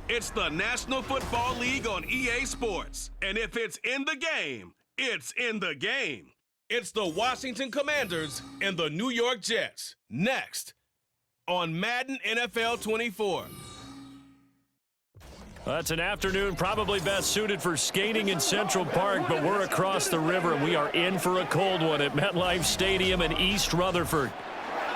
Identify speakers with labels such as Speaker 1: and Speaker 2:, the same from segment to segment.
Speaker 1: It's the National Football League on EA Sports. And if it's in the game, it's in the game. It's the Washington Commanders and the New York Jets. Next on Madden NFL 24.
Speaker 2: That's an afternoon probably best suited for skating in Central Park, but we're across the river and we are in for a cold one at MetLife Stadium in East Rutherford.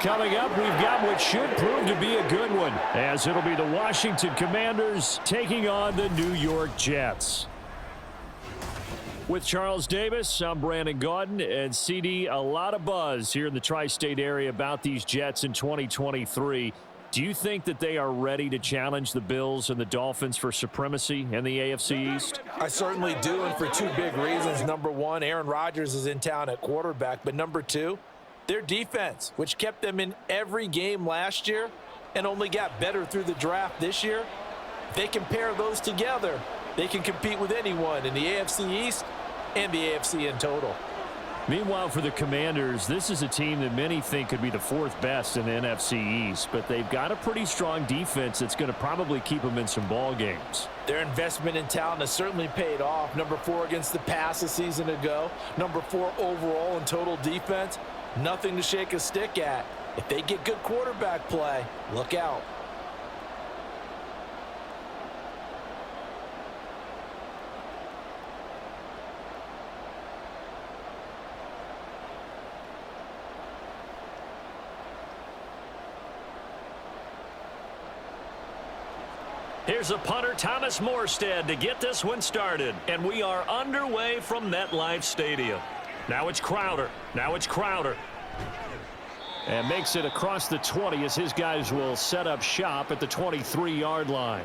Speaker 2: Coming up, we've got what should prove to be a good one, as it'll be the Washington Commanders taking on the New York Jets. With Charles Davis, I'm Brandon Gaudin, and CD, a lot of buzz here in the tri-state area about these Jets in 2023. Do you think that they are ready to challenge the Bills and the Dolphins for supremacy in the AFC East?
Speaker 3: I certainly do, and for two big reasons. Number one, Aaron Rodgers is in town at quarterback, but number two, their defense, which kept them in every game last year and only got better through the draft this year. If they can pair those together, they can compete with anyone in the AFC East and the AFC in total.
Speaker 2: Meanwhile, for the Commanders, this is a team that many think could be the fourth best in the NFC East, but they've got a pretty strong defense that's going to probably keep them in some ball games.
Speaker 3: Their investment in talent has certainly paid off. Number 4 against the pass a season ago. Number 4 overall in total defense. Nothing to shake a stick at. If they get good quarterback play, look out.
Speaker 2: Here's a punter, Thomas Morstead, to get this one started. And we are underway from MetLife Stadium. Now it's Crowder. And makes it across the 20 as his guys will set up shop at the 23-yard line.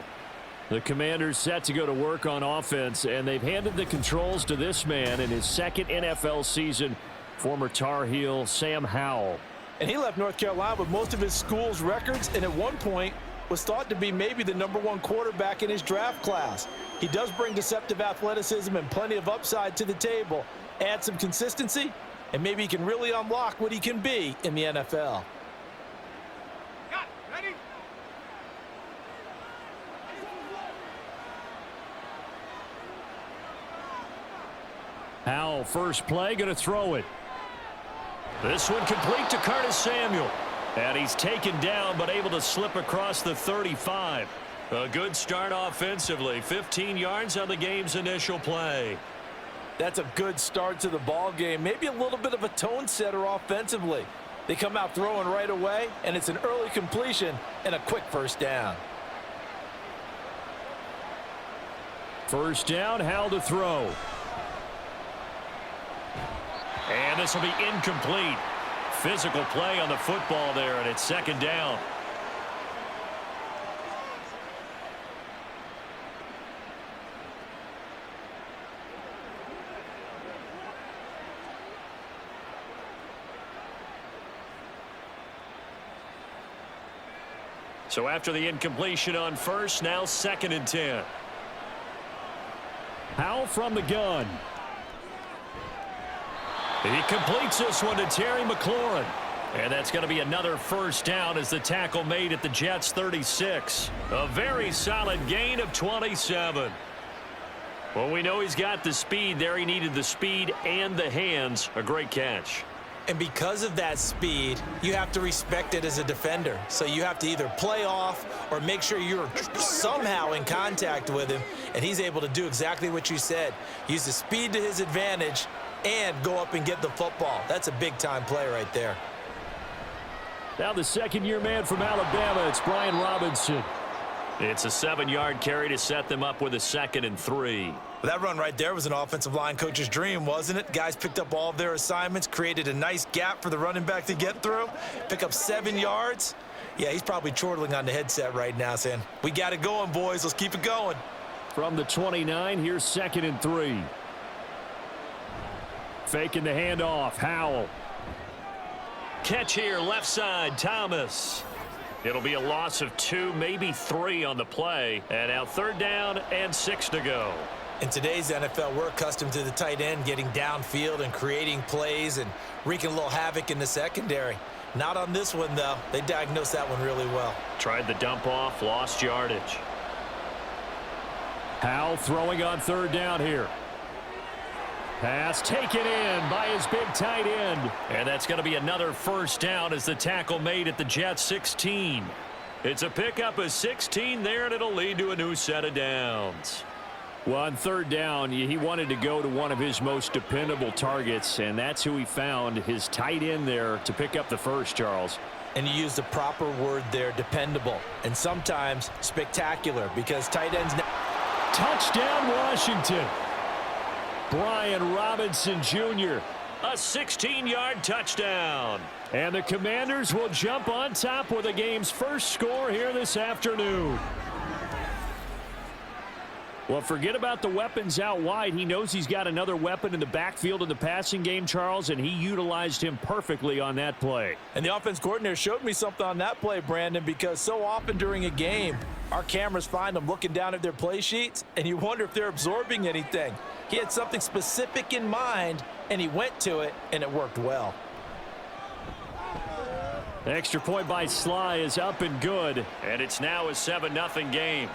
Speaker 2: The Commanders set to go to work on offense, and they've handed the controls to this man in his second NFL season, former Tar Heel Sam Howell.
Speaker 3: And he left North Carolina with most of his school's records, and at one point was thought to be maybe the #1 quarterback in his draft class. He does bring deceptive athleticism and plenty of upside to the table. Add some consistency, and maybe he can really unlock what he can be in the NFL.
Speaker 2: Howell, first play, going to throw it. This one complete to Curtis Samuel. And he's taken down, but able to slip across the 35. A good start offensively. 15 yards on the game's initial play.
Speaker 3: That's a good start to the ball game. Maybe a little bit of a tone setter offensively. They come out throwing right away, and it's an early completion and a quick first down.
Speaker 2: First down, Howell to throw. And this will be incomplete. Physical play on the football there, and it's second down. So after the incompletion on first, now 2nd and 10. Howell from the gun. He completes this one to Terry McLaurin. And that's going to be another first down as the tackle made at the Jets' 36. A very solid gain of 27. Well, we know he's got the speed there. He needed the speed and the hands. A great catch.
Speaker 3: And because of that speed, you have to respect it as a defender. So you have to either play off or make sure you're somehow in contact with him. And he's able to do exactly what you said. Use the speed to his advantage and go up and get the football. That's a big-time play right there.
Speaker 2: Now the second-year man from Alabama, it's Brian Robinson. It's a 7-yard carry to set them up with a 2nd and 3.
Speaker 3: That run right there was an offensive line coach's dream, wasn't it? Guys picked up all of their assignments, created a nice gap for the running back to get through, pick up 7 yards. Yeah, he's probably chortling on the headset right now saying, we got it going, boys. Let's keep it going.
Speaker 2: From the 29, here's 2nd and 3. Faking the handoff, Howell. Catch here, left side, Thomas. It'll be a loss of 2, maybe 3 on the play. And now 3rd down and 6 to go.
Speaker 3: In today's NFL, we're accustomed to the tight end getting downfield and creating plays and wreaking a little havoc in the secondary. Not on this one, though. They diagnosed that one really well.
Speaker 2: Tried the dump off, lost yardage. Howell throwing on third down here. Pass taken in by his big tight end. And that's going to be another first down as the tackle made at the Jets 16. It's a pickup of 16 there, and it'll lead to a new set of downs. Well, on third down, he wanted to go to one of his most dependable targets, and that's who he found, his tight end there, to pick up the first, Charles.
Speaker 3: And you used the proper word there, dependable, and sometimes spectacular, because tight ends...
Speaker 2: Touchdown, Washington. Brian Robinson Jr., a 16-yard touchdown. And the Commanders will jump on top with the game's first score here this afternoon. Well, forget about the weapons out wide. He knows he's got another weapon in the backfield in the passing game, Charles, and he utilized him perfectly on that play.
Speaker 3: And the offense coordinator showed me something on that play, Brandon, because so often during a game, our cameras find them looking down at their play sheets, and you wonder if they're absorbing anything. He had something specific in mind, and he went to it, and it worked well.
Speaker 2: The extra point by Sly is up and good, and it's now a 7-0 game.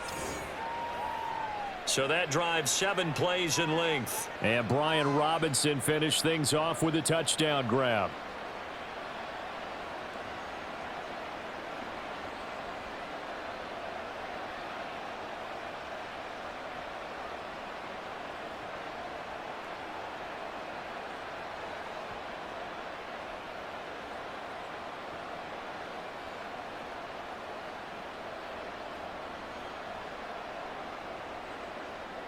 Speaker 2: So that drives 7 plays in length. And Brian Robinson finished things off with a touchdown grab.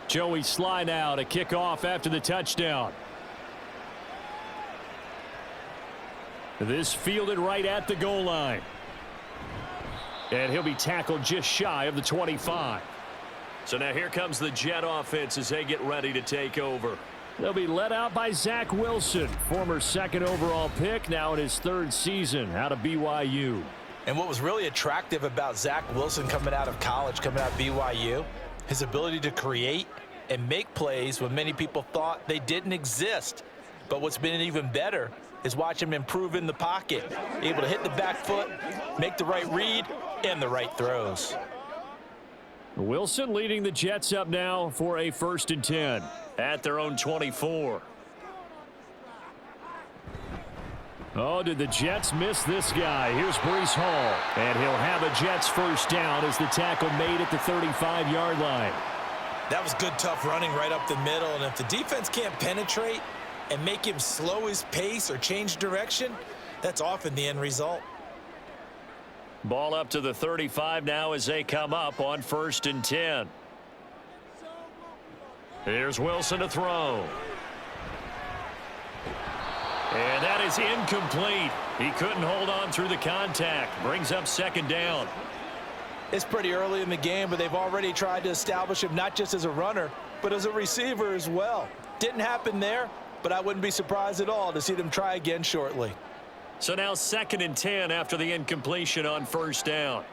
Speaker 2: Joey Sly now to kick off after the touchdown. This fielded right at the goal line. And he'll be tackled just shy of the 25. So now here comes the Jet offense as they get ready to take over. They'll be led out by Zach Wilson, former 2nd overall pick, now in his 3rd season out of BYU.
Speaker 3: And what was really attractive about Zach Wilson coming out of college, coming out of BYU, his ability to create and make plays when many people thought they didn't exist. But what's been even better is watch him improve in the pocket, able to hit the back foot, make the right read, and the right throws.
Speaker 2: Wilson leading the Jets up now for a 1st and 10 at their own 24. Oh, did the Jets miss this guy? Here's Breece Hall, and he'll have a Jets first down as the tackle made at the 35-yard line.
Speaker 3: That was good, tough running right up the middle, and if the defense can't penetrate and make him slow his pace or change direction, that's often the end result.
Speaker 2: Ball up to the 35 now as they come up on 1st and 10. Here's Wilson to throw. And that is incomplete. He couldn't hold on through the contact. Brings up 2nd down.
Speaker 3: It's pretty early in the game, but they've already tried to establish him not just as a runner, but as a receiver as well. Didn't happen there, but I wouldn't be surprised at all to see them try again shortly.
Speaker 2: So now 2nd and 10 after the incompletion on 1st down.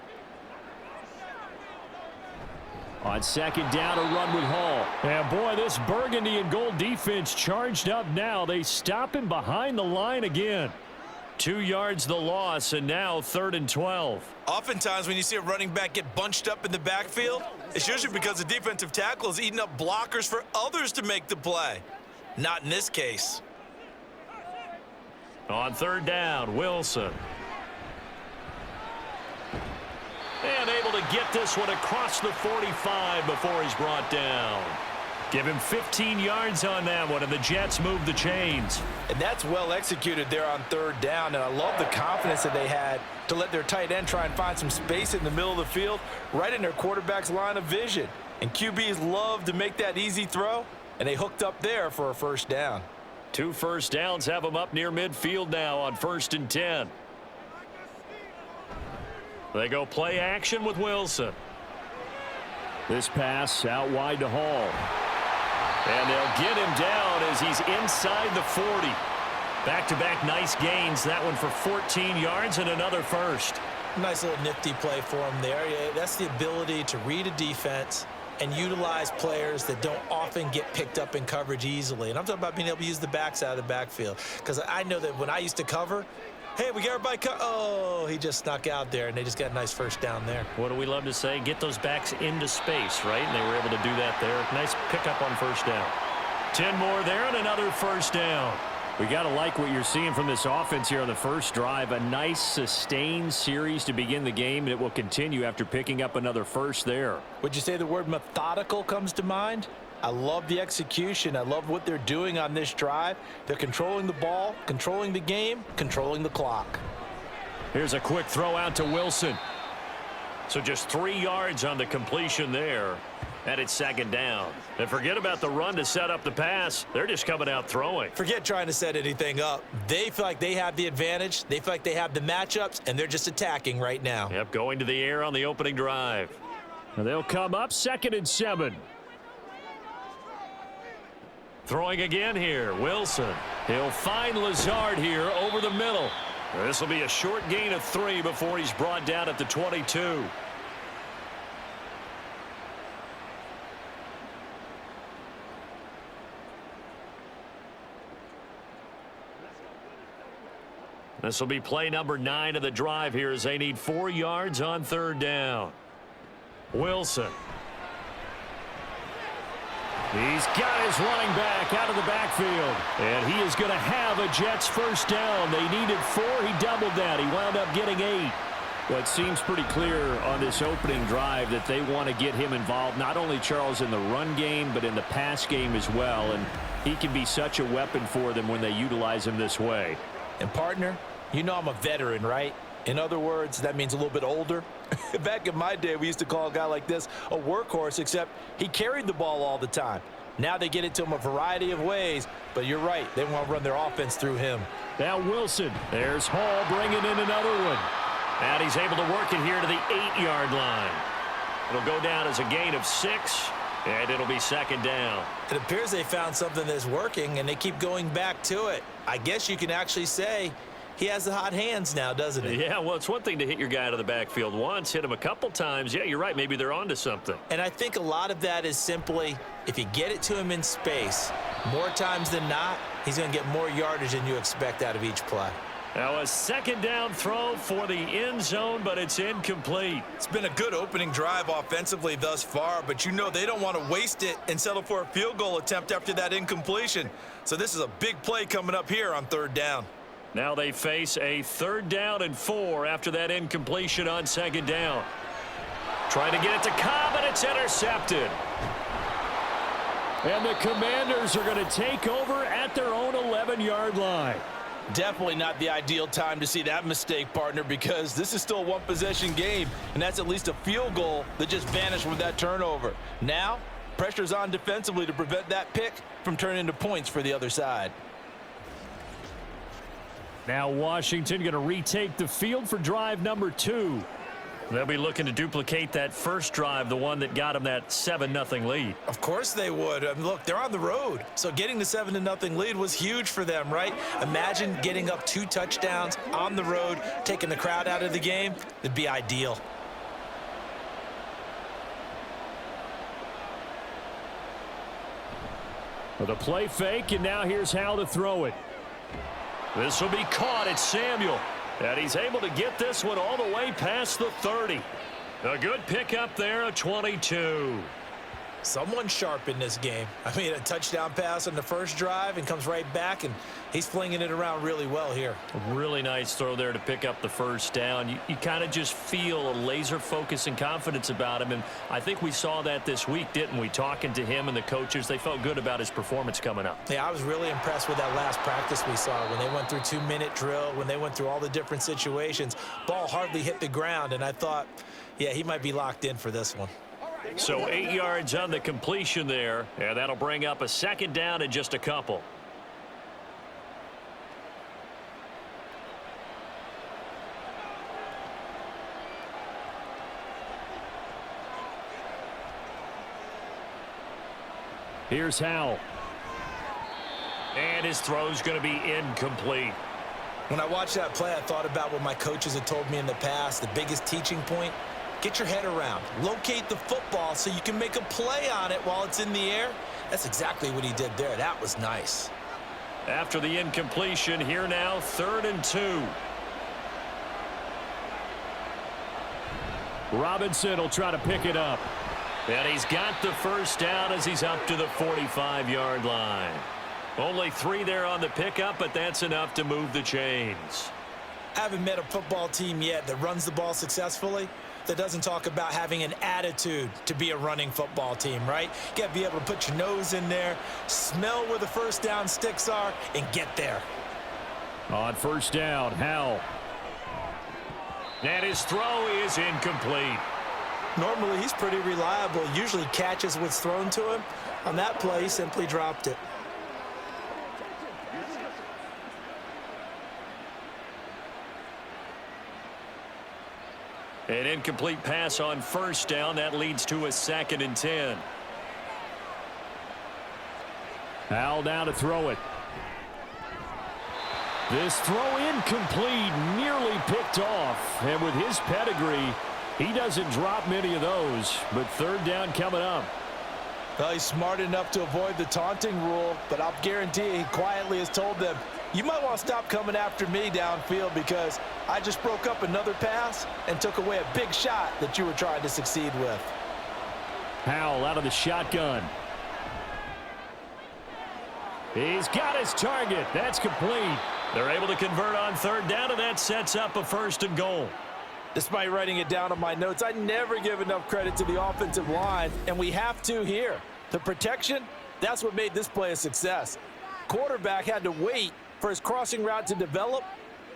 Speaker 2: On 2nd down, a run with Hall. And boy, this burgundy and gold defense charged up now. They stop him behind the line again. 2 yards the loss, and now 3rd and 12.
Speaker 3: Oftentimes when you see a running back get bunched up in the backfield, it's usually because the defensive tackle is eating up blockers for others to make the play. Not in this case.
Speaker 2: On 3rd down, Wilson. And able to get this one across the 45 before he's brought down. Give him 15 yards on that one, and the Jets move the chains.
Speaker 3: And that's well executed there on 3rd down, and I love the confidence that they had to let their tight end try and find some space in the middle of the field, right in their quarterback's line of vision. And QBs love to make that easy throw, and they hooked up there for a 1st down.
Speaker 2: 2 first downs have them up near midfield now on 1st and 10. They go play action with Wilson. This pass out wide to Hall. And they'll get him down as he's inside the 40. Back-to-back nice gains. That one for 14 yards and another first.
Speaker 3: Nice little nifty play for him there. Yeah, that's the ability to read a defense and utilize players that don't often get picked up in coverage easily. And I'm talking about being able to use the backs out of the backfield. Because I know that when I used to cover, Hey, we got everybody oh, he just snuck out there, and they just got a nice first down there.
Speaker 2: What do we love to say? Get those backs into space, right? And they were able to do that there. Nice pickup on first down. 10 more there and another first down. We got to like what you're seeing from this offense here on the first drive. A nice sustained series to begin the game, and it will continue after picking up another first there.
Speaker 3: Would you say the word methodical comes to mind? I love the execution. I love what they're doing on this drive. They're controlling the ball, controlling the game, controlling the clock.
Speaker 2: Here's a quick throw out to Wilson. So just 3 yards on the completion there. And it's second down. And forget about the run to set up the pass. They're just coming out throwing.
Speaker 3: Forget trying to set anything up. They feel like they have the advantage. They feel like they have the matchups, and they're just attacking right now.
Speaker 2: Yep, going to the air on the opening drive. And they'll come up 2nd and 7. Throwing again here, Wilson. He'll find Lazard here over the middle. This will be a short gain of 3 before he's brought down at the 22. This will be play number 9 of the drive here as they need 4 yards on 3rd down. Wilson. He's got his running back out of the backfield. And he is going to have a Jets first down. They needed 4. He doubled that. He wound up getting 8. Well, it seems pretty clear on this opening drive that they want to get him involved, not only, Charles, in the run game, but in the pass game as well. And he can be such a weapon for them when they utilize him this way.
Speaker 3: And, partner, you know I'm a veteran, right? In other words, that means a little bit older. Back in my day, we used to call a guy like this a workhorse, except he carried the ball all the time. Now they get it to him a variety of ways, but you're right. They want to run their offense through him.
Speaker 2: Now Wilson. There's Hall bringing in another one. And he's able to work it here to the 8-yard line. It'll go down as a gain of 6, and it'll be 2nd down.
Speaker 3: It appears they found something that's working, and they keep going back to it. I guess you can actually say he has the hot hands now, doesn't he?
Speaker 2: Yeah, well, it's one thing to hit your guy out of the backfield once, hit him a couple times. Yeah, you're right. Maybe they're onto something.
Speaker 3: And I think a lot of that is simply if you get it to him in space, more times than not, he's going to get more yardage than you expect out of each play.
Speaker 2: Now a 2nd down throw for the end zone, but it's incomplete.
Speaker 3: It's been a good opening drive offensively thus far, but you know they don't want to waste it and settle for a field goal attempt after that incompletion. So this is a big play coming up here on 3rd down.
Speaker 2: Now they face a 3rd down and 4 after that incompletion on 2nd down. Trying to get it to Cobb, and it's intercepted. And the Commanders are going to take over at their own 11-yard line.
Speaker 3: Definitely not the ideal time to see that mistake, partner, because this is still a one-possession game, and that's at least a field goal that just vanished with that turnover. Now, pressure's on defensively to prevent that pick from turning into points for the other side.
Speaker 2: Now Washington going to retake the field for drive number 2. They'll be looking to duplicate that first drive, the one that got them that 7-0 lead.
Speaker 3: Of course they would. I mean, look, they're on the road. So getting the 7-0 lead was huge for them, right? Imagine getting up 2 touchdowns on the road, taking the crowd out of the game. It'd be ideal.
Speaker 2: With a play fake, and now here's how to throw it. This will be caught. It's Samuel. And he's able to get this one all the way past the 30. A good pickup there, a 22.
Speaker 3: Someone sharp in this game. I mean, a touchdown pass on the first drive and comes right back, and he's flinging it around really well here.
Speaker 2: A really nice throw there to pick up the first down. You kind of just feel a laser focus and confidence about him, and I think we saw that this week, didn't we? Talking to him and the coaches, they felt good about his performance coming up.
Speaker 3: Yeah, I was really impressed with that last practice we saw when they went through 2-minute drill, when they went through all the different situations. Ball hardly hit the ground, and I thought, yeah, he might be locked in for this one.
Speaker 2: So 8 yards on the completion there, and that'll bring up a 2nd down in just a couple. Here's Howell. And his throw's going to be incomplete.
Speaker 3: When I watched that play, I thought about what my coaches had told me in the past. The biggest teaching point: get your head around. Locate the football so you can make a play on it while it's in the air. That's exactly what he did there. That was nice.
Speaker 2: After the incompletion, here now, 3rd and 2. Robinson will try to pick it up. And he's got the first down as he's up to the 45-yard line. Only 3 there on the pickup, but that's enough to move the chains.
Speaker 3: I haven't met a football team yet that runs the ball successfully that doesn't talk about having an attitude to be a running football team, right? You got to be able to put your nose in there, smell where the first down sticks are, and get there.
Speaker 2: On first down, Howell. And his throw is incomplete.
Speaker 3: Normally, he's pretty reliable. Usually catches what's thrown to him. On that play, he simply dropped it.
Speaker 2: An incomplete pass on first down. That leads to a 2nd and 10. Howell down to throw it. This throw incomplete, nearly picked off. And with his pedigree, he doesn't drop many of those. But 3rd down coming up.
Speaker 3: Well, he's smart enough to avoid the taunting rule, but I'll guarantee you he quietly has told them, you might want to stop coming after me downfield because I just broke up another pass and took away a big shot that you were trying to succeed with.
Speaker 2: Howell out of the shotgun. He's got his target. That's complete. They're able to convert on 3rd down, and that sets up a 1st and goal.
Speaker 3: Despite writing it down on my notes, I never give enough credit to the offensive line, and we have to here. The protection, that's what made this play a success. Quarterback had to wait for his crossing route to develop,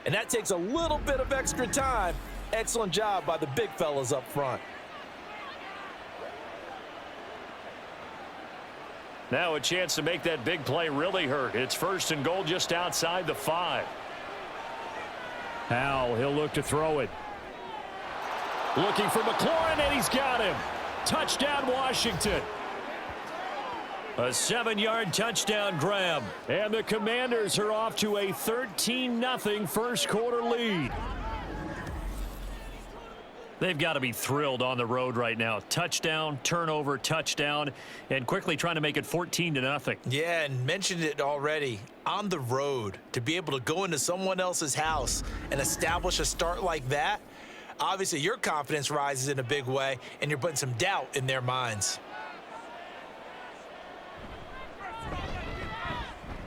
Speaker 3: and that takes a little bit of extra time. Excellent job by the big fellas up front.
Speaker 2: Now a chance to make that big play really hurt. It's 1st and goal just outside the 5. Howell, he'll look to throw it. Looking for McLaurin, and he's got him. Touchdown, Washington. A 7-yard touchdown grab. And the Commanders are off to a 13-0 first quarter lead. They've got to be thrilled on the road right now. Touchdown, turnover, touchdown, and quickly trying to make it 14-0.
Speaker 3: Yeah, and mentioned it already. On the road, to be able to go into someone else's house and establish a start like that, obviously your confidence rises in a big way, and you're putting some doubt in their minds.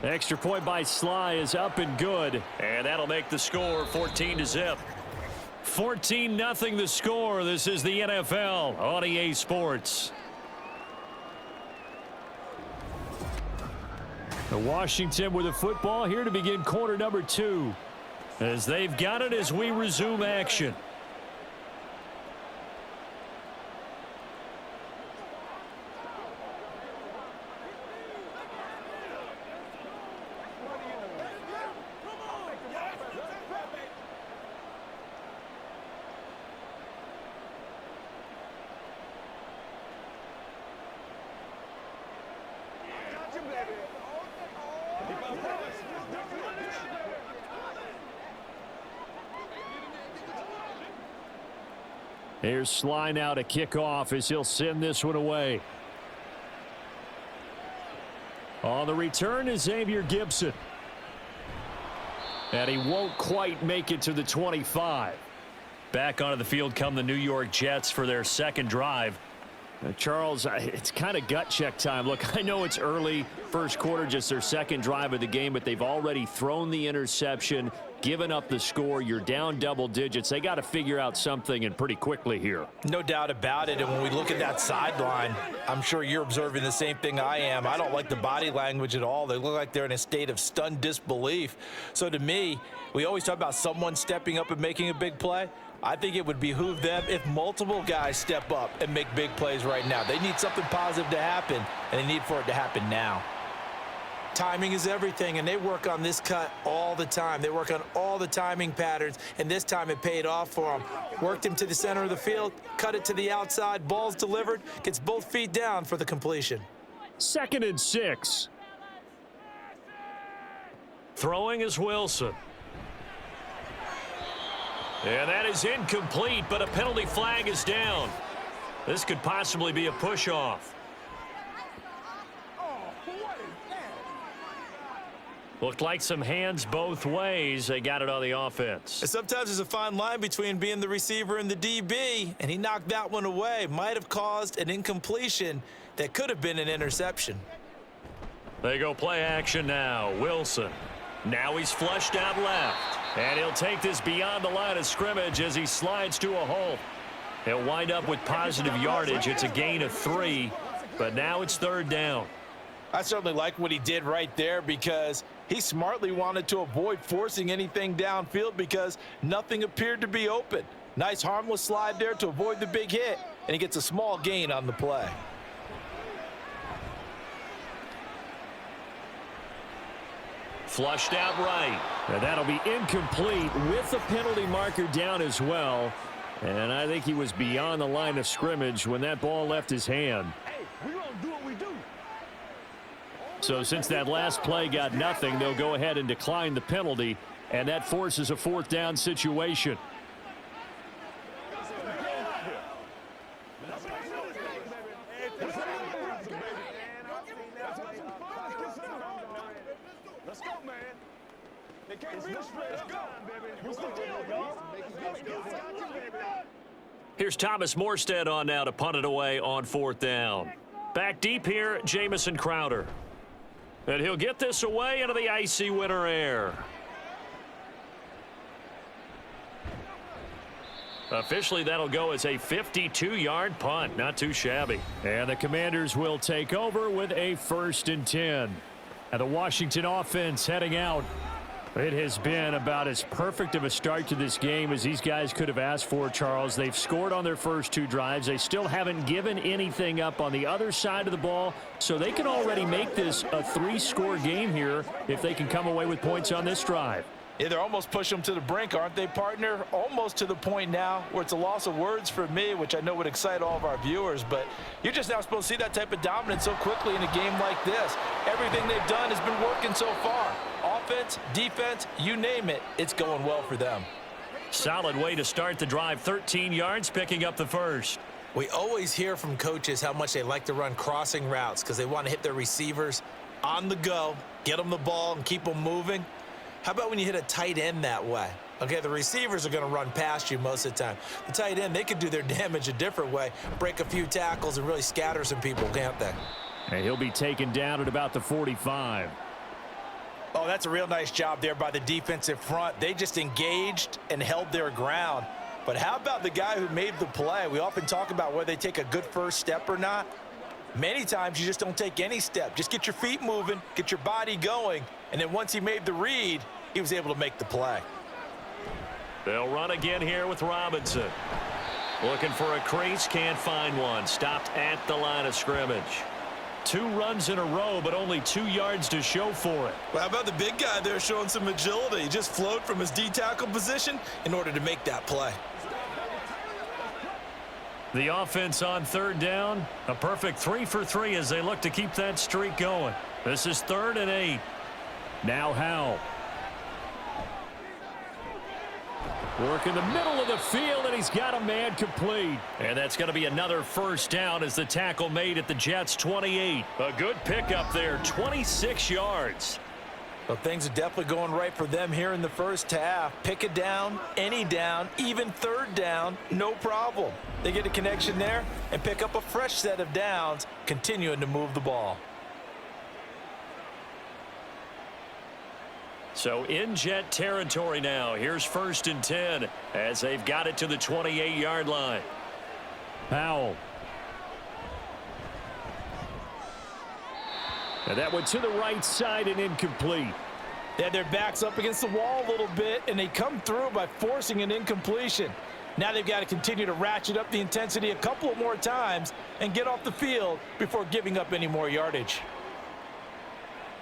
Speaker 2: Extra point by Sly is up and good, and that'll make the score 14-0. 14-0 the score. This is the NFL on EA Sports. The Washington with the football here to begin quarter number 2. As they've got it as we resume action. Here's Sly now to kick off as he'll send this one away. On the return is Xavier Gibson. And he won't quite make it to the 25. Back onto the field come the New York Jets for their 2nd drive. Charles, it's kind of gut check time. Look, I know it's early, first quarter, just their 2nd drive of the game, but they've already thrown the interception, given up the score. You're down double digits. They got to figure out something, and pretty quickly here.
Speaker 3: No doubt about it, and when we look at that sideline, I'm sure you're observing the same thing I am. I don't like the body language at all. They look like they're in a state of stunned disbelief. So to me, we always talk about someone stepping up and making a big play. I think it would behoove them if multiple guys step up and make big plays right now. They need something positive to happen, and they need for it to happen now. Timing is everything, and they work on this cut all the time. They work on all the timing patterns, and this time it paid off for them. Worked him to the center of the field, cut it to the outside, ball's delivered, gets both feet down for the completion.
Speaker 2: 2nd and 6. Throwing is Wilson. And that is incomplete, but a penalty flag is down. This could possibly be a push-off. Looked like some hands both ways. They got it on the offense.
Speaker 3: And sometimes there's a fine line between being the receiver and the DB, and he knocked that one away. Might have caused an incompletion that could have been an interception.
Speaker 2: They go play action now. Wilson. Now he's flushed out left. And he'll take this beyond the line of scrimmage as he slides to a hole. He'll wind up with positive yardage. It's a gain of 3, but now it's 3rd down.
Speaker 3: I certainly like what he did right there because he smartly wanted to avoid forcing anything downfield because nothing appeared to be open. Nice harmless slide there to avoid the big hit, and he gets a small gain on the play.
Speaker 2: Flushed out right. And that'll be incomplete with the penalty marker down as well. And I think he was beyond the line of scrimmage when that ball left his hand.
Speaker 4: Hey, we gonna do what we do.
Speaker 2: So since that last play got nothing, they'll go ahead and decline the penalty, and that forces a 4th down situation.
Speaker 4: Let's go, man. They can't beat us straight. Let's go. What's the deal, y'all?
Speaker 2: Here's Thomas Morstead on now to punt it away on 4th down. Back deep here, Jamison Crowder. And he'll get this away into the icy winter air. Officially, that'll go as a 52-yard punt. Not too shabby. And the Commanders will take over with a 1st and 10. And the Washington offense heading out. It has been about as perfect of a start to this game as these guys could have asked for, Charles. They've scored on their first 2 drives. They still haven't given anything up on the other side of the ball, so they can already make this a 3-score game here if they can come away with points on this drive.
Speaker 3: Yeah, they're almost pushing them to the brink, aren't they, partner? Almost to the point now where it's a loss of words for me, which I know would excite all of our viewers, but you're just now supposed to see that type of dominance so quickly in a game like this. Everything they've done has been working so far. Offense, defense, you name it, it's going well for them.
Speaker 2: Solid way to start the drive. 13 yards, picking up the first.
Speaker 3: We always hear from coaches how much they like to run crossing routes because they want to hit their receivers on the go, get them the ball, and keep them moving. How about when you hit a tight end that way? Okay, the receivers are going to run past you most of the time. The tight end, they could do their damage a different way, break a few tackles, and really scatter some people, can't they?
Speaker 2: And he'll be taken down at about the 45.
Speaker 3: Oh, that's a real nice job there by the defensive front. They just engaged and held their ground. But how about the guy who made the play? We often talk about whether they take a good first step or not. Many times you just don't take any step. Just get your feet moving, get your body going, and then once he made the read, he was able to make the play.
Speaker 2: They'll run again here with Robinson. Looking for a crease, can't find one. Stopped at the line of scrimmage. 2 runs in a row, but only 2 yards to show for it.
Speaker 3: Well, how about the big guy there showing some agility? He just flowed from his D-tackle position in order to make that play.
Speaker 2: The offense on 3rd down, a perfect 3 for 3 as they look to keep that streak going. This is 3rd and 8. Now Howell. Work in the middle of the field, and he's got a man complete. And that's going to be another 1st down as the tackle made at the Jets' 28. A good pickup there, 26 yards.
Speaker 3: Well, things are definitely going right for them here in the first half. Pick a down, any down, even 3rd down, no problem. They get a connection there and pick up a fresh set of downs, continuing to move the ball.
Speaker 2: So in Jet territory now. Here's 1st and 10 as they've got it to the 28-yard line. Powell. And that went to the right side and incomplete.
Speaker 3: They had their backs up against the wall a little bit, and they come through by forcing an incompletion. Now they've got to continue to ratchet up the intensity a couple of more times and get off the field before giving up any more yardage.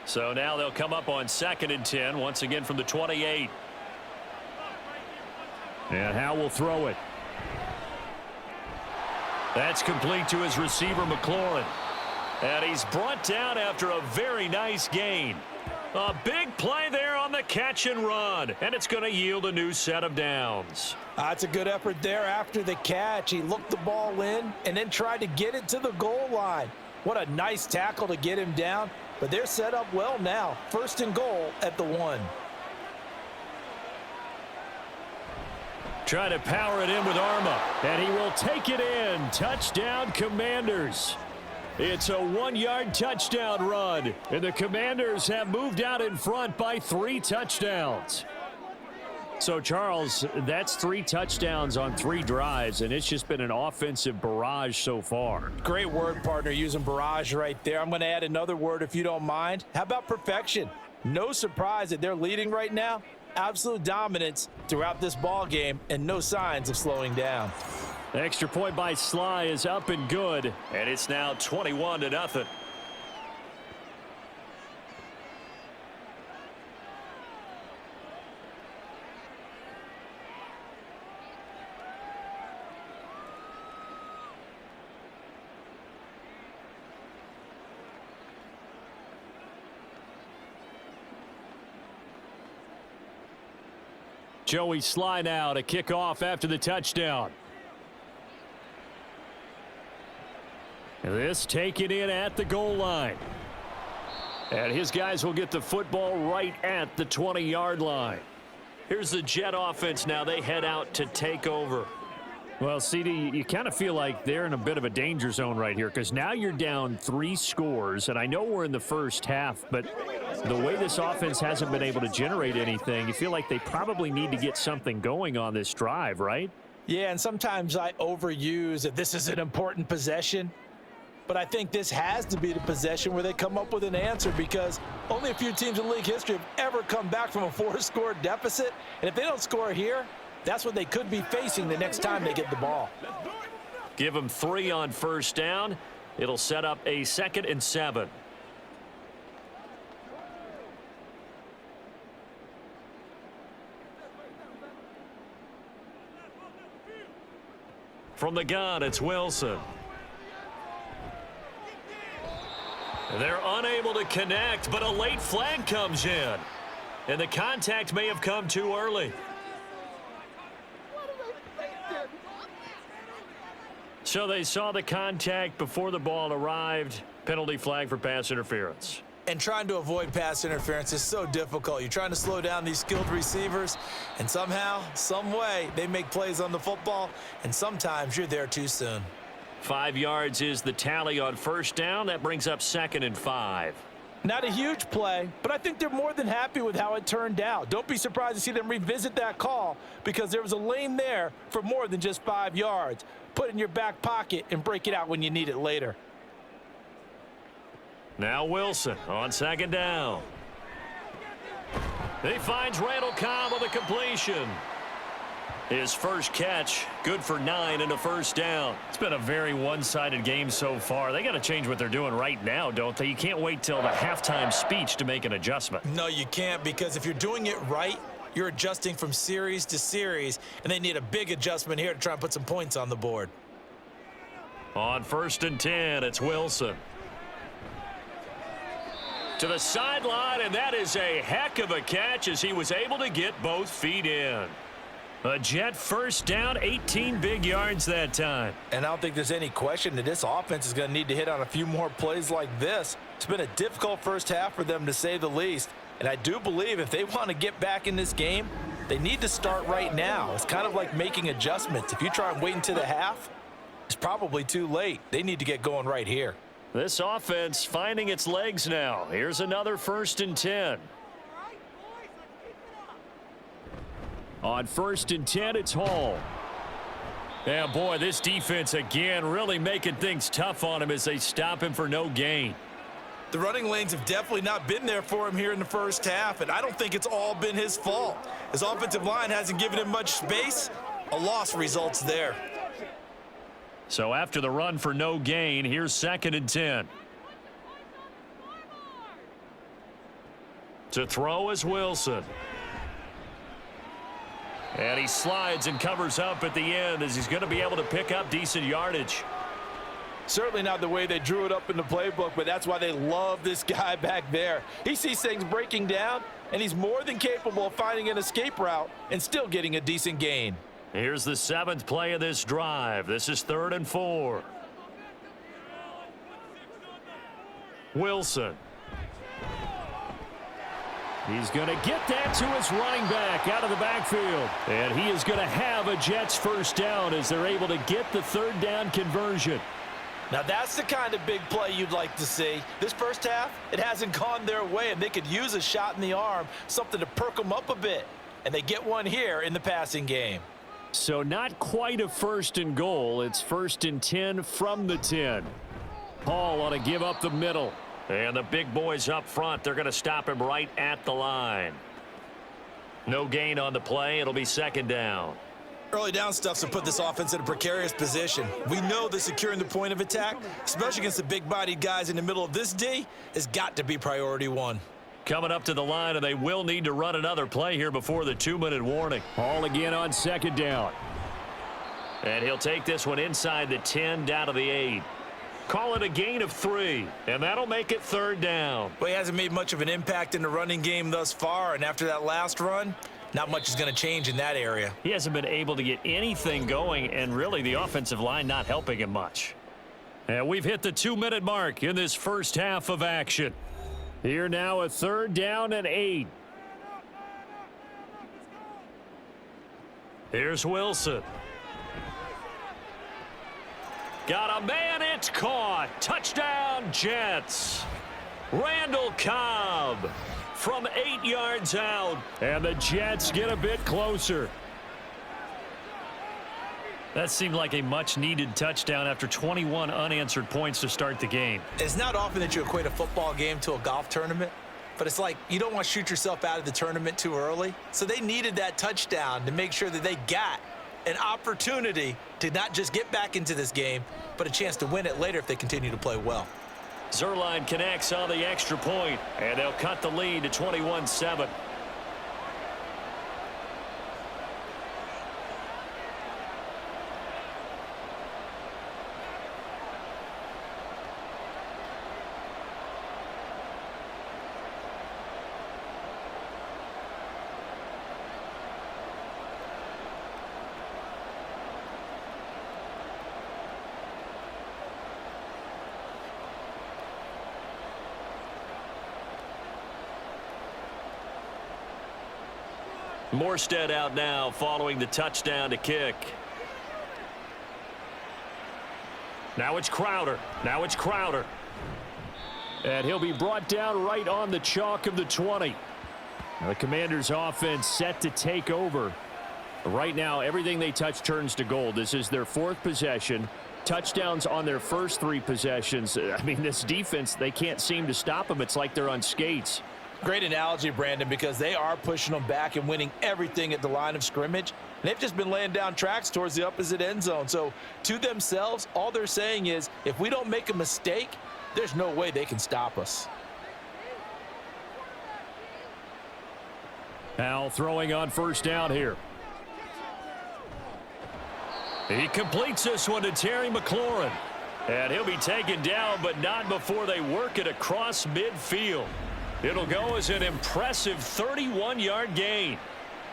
Speaker 2: So now they'll come up on 2nd and 10, once again from the 28. And Howe will throw it. That's complete to his receiver, McLaurin. And he's brought down after a very nice gain. A big play there on the catch and run, and it's going to yield a new set of downs.
Speaker 3: That's a good effort there after the catch. He looked the ball in and then tried to get it to the goal line. What a nice tackle to get him down. but they're set up well now. 1st and goal at the 1.
Speaker 2: Trying to power it in with Arma, and he will take it in. Touchdown, Commanders. It's a 1-yard touchdown run, and the Commanders have moved out in front by 3 touchdowns. So, Charles, that's 3 touchdowns on 3 drives, and it's just been an offensive barrage so far.
Speaker 3: Great word, partner, using barrage right there. I'm going to add another word if you don't mind. How about perfection? No surprise that they're leading right now. Absolute dominance throughout this ball game and no signs of slowing down.
Speaker 2: The extra point by Sly is up and good, and it's now 21-0. Joey Sly now to kick off after the touchdown. This taken in at the goal line. And his guys will get the football right at the 20-yard line. Here's the Jet offense now. They head out to take over. Well, CD, you kind of feel like they're in a bit of a danger zone right here because now you're down 3 scores, and I know we're in the first half, but the way this offense hasn't been able to generate anything, you feel like they probably need to get something going on this drive, right?
Speaker 3: Yeah, and sometimes I overuse that this is an important possession, but I think this has to be the possession where they come up with an answer because only a few teams in league history have ever come back from a 4-score deficit, and if they don't score here, that's what they could be facing the next time they get the ball.
Speaker 2: Give them 3 on 1st down. It'll set up a 2nd and 7. From the gun, it's Wilson. They're unable to connect, but a late flag comes in. And the contact may have come too early. So they saw the contact before the ball arrived. Penalty flag for pass interference.
Speaker 3: And trying to avoid pass interference is so difficult. You're trying to slow down these skilled receivers, and somehow, some way, they make plays on the football, and sometimes you're there too soon.
Speaker 2: 5 yards is the tally on 1st down. That brings up 2nd and 5.
Speaker 3: Not a huge play, but I think they're more than happy with how it turned out. Don't be surprised to see them revisit that call because there was a lane there for more than just 5 yards. Put it in your back pocket and break it out when you need it later.
Speaker 2: Now Wilson on 2nd down. He finds Randall Cobb with a completion. His first catch, good for 9 and a 1st down. It's been a very one-sided game so far. They got to change what they're doing right now, don't they? You can't wait till the halftime speech to make an adjustment.
Speaker 3: No, you can't, because if you're doing it right, you're adjusting from series to series, and they need a big adjustment here to try and put some points on the board.
Speaker 2: On 1st and 10, it's Wilson. To the sideline, and that is a heck of a catch as he was able to get both feet in. A Jet 1st down, 18 big yards that time.
Speaker 3: And I don't think there's any question that this offense is going to need to hit on a few more plays like this. It's been a difficult first half for them, to say the least. And I do believe if they want to get back in this game, they need to start right now. It's kind of like making adjustments. If you try and wait until the half, it's probably too late. They need to get going right here.
Speaker 2: This offense finding its legs now. Here's another 1st and 10. On 1st and 10, it's Hall. Yeah, boy, this defense again really making things tough on him as they stop him for no gain.
Speaker 3: The running lanes have definitely not been there for him here in the first half, and I don't think it's all been his fault. His offensive line hasn't given him much space. A loss results there.
Speaker 2: So after the run for no gain, here's 2nd and 10. To throw is Wilson. And he slides and covers up at the end as he's going to be able to pick up decent yardage.
Speaker 3: Certainly not the way they drew it up in the playbook, but that's why they love this guy back there. He sees things breaking down, and he's more than capable of finding an escape route and still getting a decent gain.
Speaker 2: Here's the 7th play of this drive. This is 3rd and 4. Wilson He's going to get that to his running back out of the backfield. And he is going to have a Jets first down as they're able to get the third down conversion.
Speaker 3: Now that's the kind of big play you'd like to see. This first half, it hasn't gone their way, and they could use a shot in the arm, something to perk them up a bit. And they get one here in the passing game.
Speaker 2: So not quite a first and goal. It's 1st and 10 from the 10. Hall ought to give up the middle. And the big boys up front, they're going to stop him right at the line. No gain on the play. It'll be 2nd down.
Speaker 5: Early down stuffs will put this offense in a precarious position. We know that securing the point of attack, especially against the big-bodied guys in the middle of this D, has got to be priority one.
Speaker 2: Coming up to the line, and they will need to run another play here before the 2-minute warning. Hall again on 2nd down. And he'll take this one inside the 10 down to the 8. Call it a gain of 3, and that'll make it 3rd down.
Speaker 5: Well, he hasn't made much of an impact in the running game thus far, and after that last run, not much is going to change in that area.
Speaker 2: He hasn't been able to get anything going, and really the offensive line not helping him much. And we've hit the 2-minute mark in this first half of action. Here now, a 3rd down and 8. Here's Wilson. Got a man, it's caught. Touchdown, Jets. Randall Cobb from 8 yards out. And the Jets get a bit closer. That seemed like a much-needed touchdown after 21 unanswered points to start the game.
Speaker 5: It's not often that you equate a football game to a golf tournament, but it's like you don't want to shoot yourself out of the tournament too early. So they needed that touchdown to make sure that they got an opportunity to not just get back into this game, but a chance to win it later if they continue to play well.
Speaker 2: Zuerlein connects on the extra point, and they'll cut the lead to 21-7. Morstead out now following the touchdown to kick. Now it's Crowder. And he'll be brought down right on the chalk of the 20. Now the Commanders' offense set to take over. Right now, everything they touch turns to gold. This is their 4th possession. Touchdowns on their first 3 possessions. I mean, this defense, they can't seem to stop them. It's like they're on skates.
Speaker 3: Great analogy, Brandon, because they are pushing them back and winning everything at the line of scrimmage. And they've just been laying down tracks towards the opposite end zone. So to themselves, all they're saying is, if we don't make a mistake, there's no way they can stop us.
Speaker 2: Now throwing on 1st down here. He completes this one to Terry McLaurin. And he'll be taken down, but not before they work it across midfield. It'll go as an impressive 31-yard gain.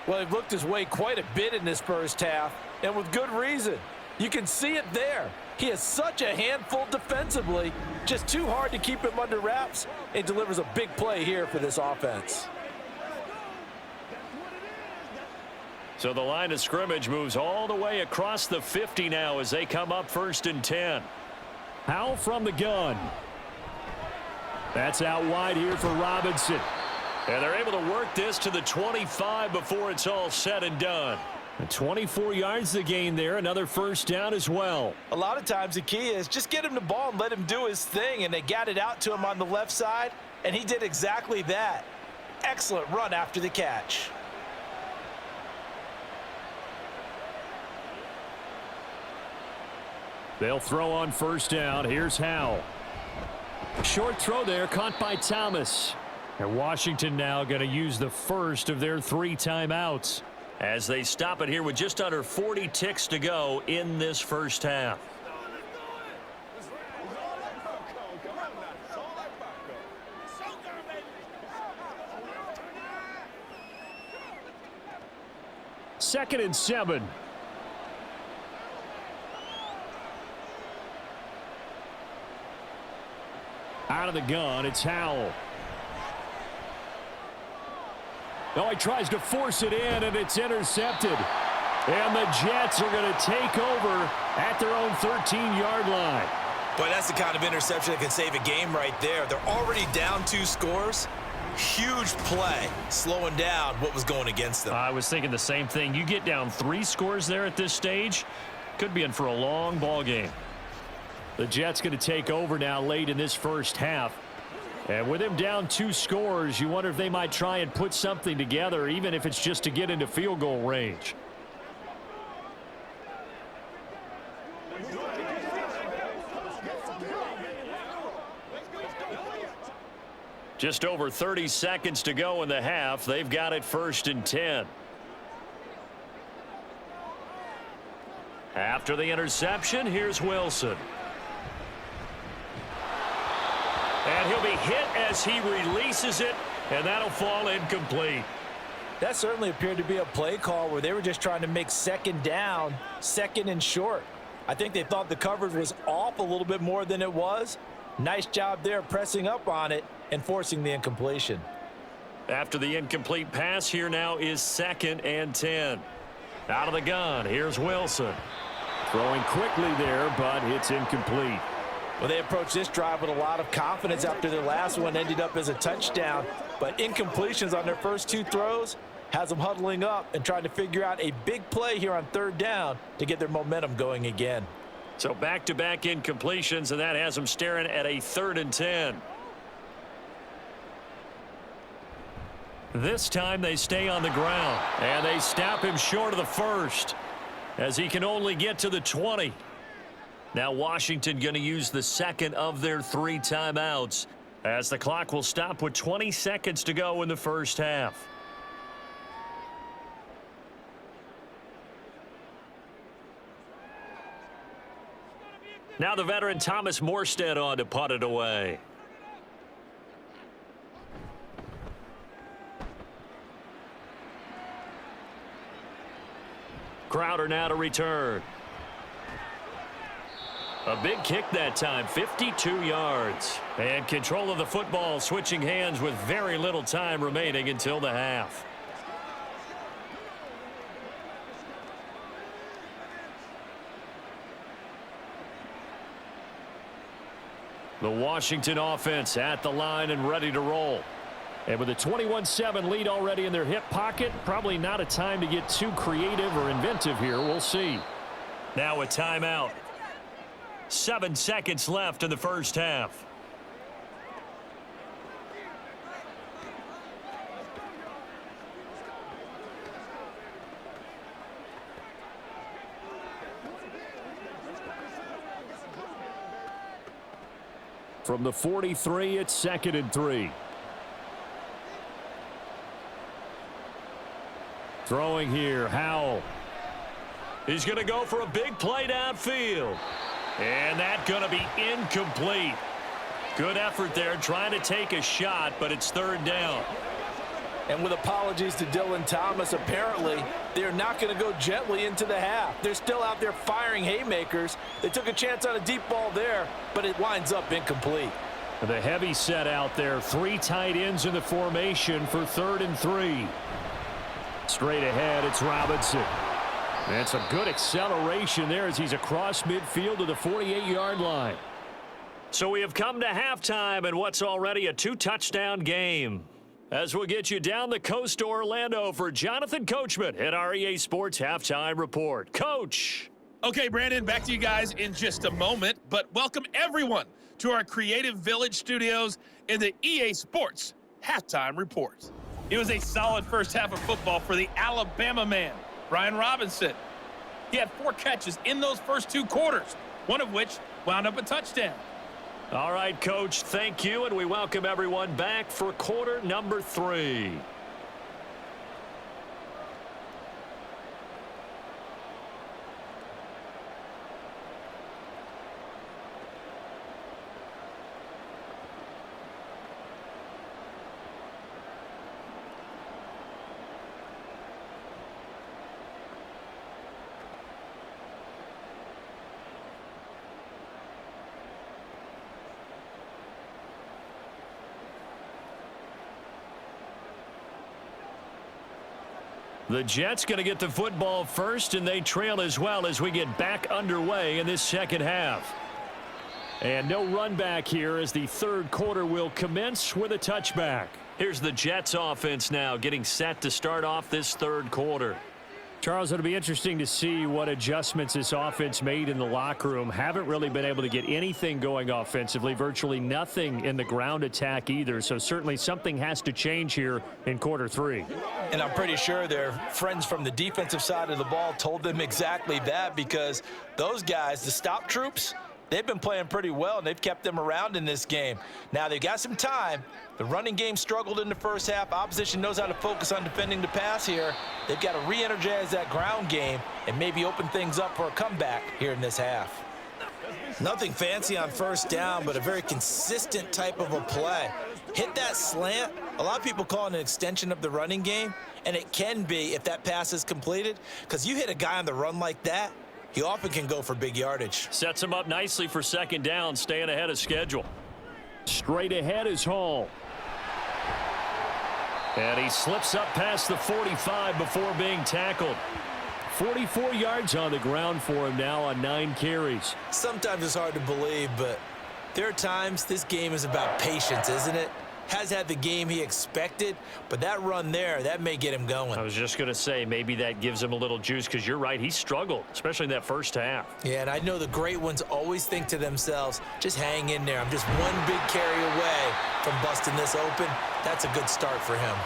Speaker 3: Well, he looked his way quite a bit in this first half, and with good reason. You can see it there. He is such a handful defensively, just too hard to keep him under wraps, and delivers a big play here for this offense.
Speaker 2: So the line of scrimmage moves all the way across the 50 now as they come up 1st and 10. Howell from the gun. That's out wide here for Robinson. And they're able to work this to the 25 before it's all said and done. And 24 yards to gain there. Another 1st down as well.
Speaker 3: A lot of times the key is just get him the ball and let him do his thing. And they got it out to him on the left side. And he did exactly that. Excellent run after the catch.
Speaker 2: They'll throw on 1st down. Here's Howell. Short throw there, caught by Thomas. And Washington now going to use the first of their 3 timeouts as they stop it here with just under 40 ticks to go in this first half. Second and 7. Out of the gun, it's Howell. Oh, he tries to force it in, and it's intercepted. And the Jets are going to take over at their own 13-yard line.
Speaker 5: Boy, that's the kind of interception that can save a game right there. They're already down 2 scores. Huge play, slowing down what was going against them.
Speaker 2: I was thinking the same thing. You get down 3 scores there at this stage, could be in for a long ball game. The Jets going to take over now late in this first half. And with him down 2 scores, you wonder if they might try and put something together, even if it's just to get into field goal range. Just over 30 seconds to go in the half. They've got it 1st and 10. After the interception, here's Wilson. And he'll be hit as he releases it, and that'll fall incomplete.
Speaker 3: That certainly appeared to be a play call where they were just trying to make 2nd down, 2nd and short. I think they thought the coverage was off a little bit more than it was. Nice job there pressing up on it and forcing the incompletion.
Speaker 2: After the incomplete pass, here now is 2nd and 10. Out of the gun, here's Wilson. Throwing quickly there, but it's incomplete.
Speaker 3: Well, they approached this drive with a lot of confidence after their last one ended up as a touchdown. But incompletions on their first 2 throws has them huddling up and trying to figure out a big play here on 3rd down to get their momentum going again.
Speaker 2: So back-to-back incompletions, and that has them staring at a 3rd and 10. This time they stay on the ground, and they stop him short of the 1st as he can only get to the 20. Now Washington going to use the 2nd of their 3 timeouts as the clock will stop with 20 seconds to go in the first half. Now the veteran Thomas Morstead on to punt it away. Crowder now to return. A big kick that time, 52 yards. And control of the football switching hands with very little time remaining until the half. The Washington offense at the line and ready to roll. And with a 21-7 lead already in their hip pocket, probably not a time to get too creative or inventive here. We'll see. Now a timeout. 7 seconds left in the first half. From the 43, it's 2nd and 3. Throwing here, Howell. He's going to go for a big play downfield. And that's going to be incomplete. Good effort there trying to take a shot, but it's 3rd down.
Speaker 3: And with apologies to Dylan Thomas, apparently they're not going to go gently into the half. They're still out there firing haymakers. They took a chance on a deep ball there, but it winds up incomplete.
Speaker 2: The heavy set out there. 3 tight ends in the formation for 3rd and 3. Straight ahead, it's Robinson. And some good acceleration there as he's across midfield to the 48-yard line. So we have come to halftime in what's already a 2-touchdown game. As we'll get you down the coast to Orlando for Jonathan Coachman at our EA Sports Halftime Report. Coach.
Speaker 6: Okay, Brandon, back to you guys in just a moment, but welcome everyone to our Creative Village studios in the EA Sports Halftime Report. It was a solid first half of football for the Alabama man, Brian Robinson. He had 4 catches in those first 2 quarters, one of which wound up a touchdown.
Speaker 2: All right, Coach, thank you, and we welcome everyone back for quarter number 3. The Jets going to get the football first, and they trail as well as we get back underway in this second half. And no run back here as the third quarter will commence with a touchback. Here's the Jets offense now getting set to start off this third quarter. Charles, it'll be interesting to see what adjustments this offense made in the locker room. Haven't really been able to get anything going offensively, virtually nothing in the ground attack either. So certainly something has to change here in quarter three.
Speaker 5: And I'm pretty sure their friends from the defensive side of the ball told them exactly that, because those guys, the stop troops, they've been playing pretty well, and they've kept them around in this game. Now, they've got some time. The running game struggled in the first half. Opposition knows how to focus on defending the pass here. They've got to re-energize that ground game and maybe open things up for a comeback here in this half. Nothing fancy on first down, but a very consistent type of a play. Hit that slant. A lot of people call it an extension of the running game, and it can be if that pass is completed, because you hit a guy on the run like that, he often can go for big yardage.
Speaker 2: Sets him up nicely for second down, staying ahead of schedule. Straight ahead is Hall. And he slips up past the 45 before being tackled. 44 yards on the ground for him now on 9 carries.
Speaker 5: Sometimes it's hard to believe, but there are times this game is about patience, isn't it? Has had the game he expected, but that run there, that may get him going.
Speaker 2: I was just going to say, maybe that gives him a little juice, because you're right, he struggled, especially in that first half.
Speaker 5: Yeah, and I know the great ones always think to themselves, just hang in there. I'm just one big carry away from busting this open. That's a good start for him.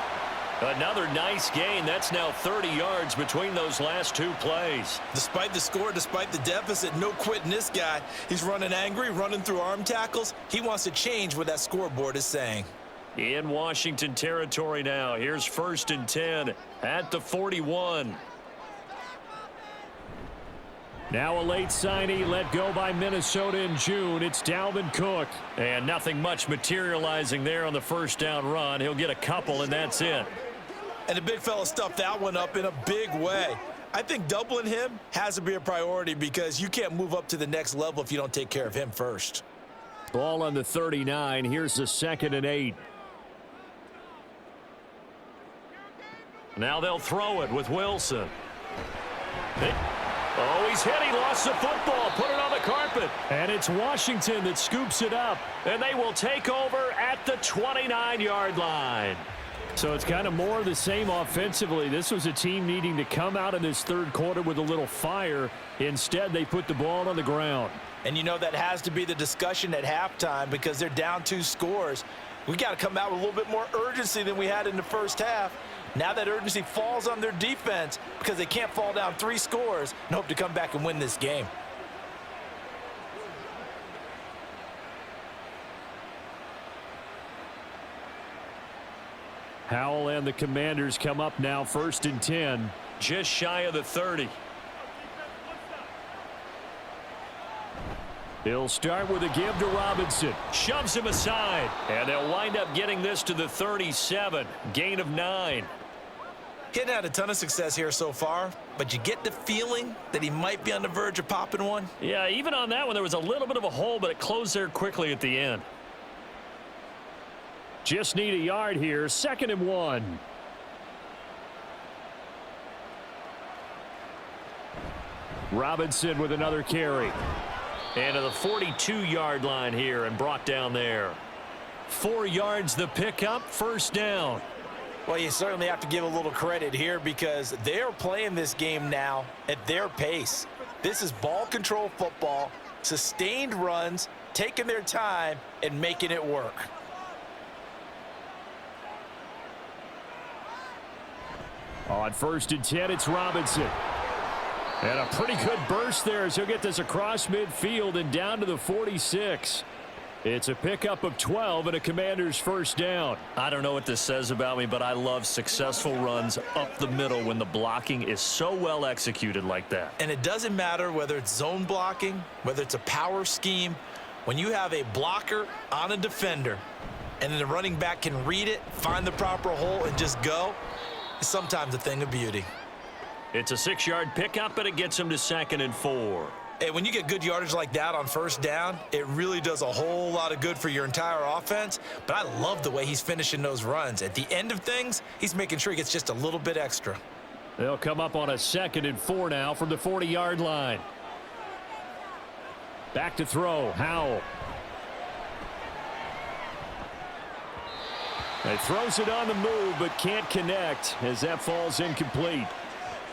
Speaker 2: Another nice gain. That's now 30 yards between those last 2 plays.
Speaker 5: Despite the score, despite the deficit, no quitting this guy. He's running angry, running through arm tackles. He wants to change what that scoreboard is saying.
Speaker 2: In Washington territory now. Here's 1st and 10 at the 41. Now a late signee let go by Minnesota in June. It's Dalvin Cook. And nothing much materializing there on the first down run. He'll get a couple, and that's it.
Speaker 5: And the big fella stuffed that one up in a big way. I think doubling him has to be a priority, because you can't move up to the next level if you don't take care of him first.
Speaker 2: Ball on the 39. Here's the 2nd and 8. Now they'll throw it with Wilson. Oh, he's hit. He lost the football. Put it on the carpet. And it's Washington that scoops it up. And they will take over at the 29-yard line. So it's kind of more of the same offensively. This was a team needing to come out in this third quarter with a little fire. Instead, they put the ball on the ground.
Speaker 5: And you know that has to be the discussion at halftime, because they're down 2 scores. We got to come out with a little bit more urgency than we had in the first half. Now that urgency falls on their defense, because they can't fall down 3 scores and hope to come back and win this game.
Speaker 2: Howell and the Commanders come up now 1st and 10. Just shy of the 30. He'll start with a give to Robinson. Shoves him aside. And they'll wind up getting this to the 37. Gain of 9.
Speaker 5: Getting had a ton of success here so far, but you get the feeling that he might be on the verge of popping one.
Speaker 2: Yeah, even on that one, there was a little bit of a hole, but it closed there quickly at the end. Just need a yard here. 2nd and 1. Robinson with another carry. And to the 42-yard line here and brought down there. 4 yards the pickup, 1st down.
Speaker 5: Well, you certainly have to give a little credit here, because they're playing this game now at their pace. This is ball control football, sustained runs, taking their time and making it work.
Speaker 2: On 1st and 10, it's Robinson. And a pretty good burst there as he'll get this across midfield and down to the 46. It's a pickup of 12 and a Commander's 1st down. I don't know what this says about me, but I love successful runs up the middle when the blocking is so well executed like that.
Speaker 5: And it doesn't matter whether it's zone blocking, whether it's a power scheme. When you have a blocker on a defender and then the running back can read it, find the proper hole, and just go, it's sometimes a thing of beauty.
Speaker 2: It's a 6-yard pickup, and it gets him to 2nd and 4.
Speaker 5: Hey, when you get good yardage like that on 1st down, it really does a whole lot of good for your entire offense. But I love the way he's finishing those runs. At the end of things, he's making sure he gets just a little bit extra.
Speaker 2: They'll come up on a 2nd and 4 now from the 40-yard line. Back to throw, Howell. He throws it on the move, but can't connect as that falls incomplete.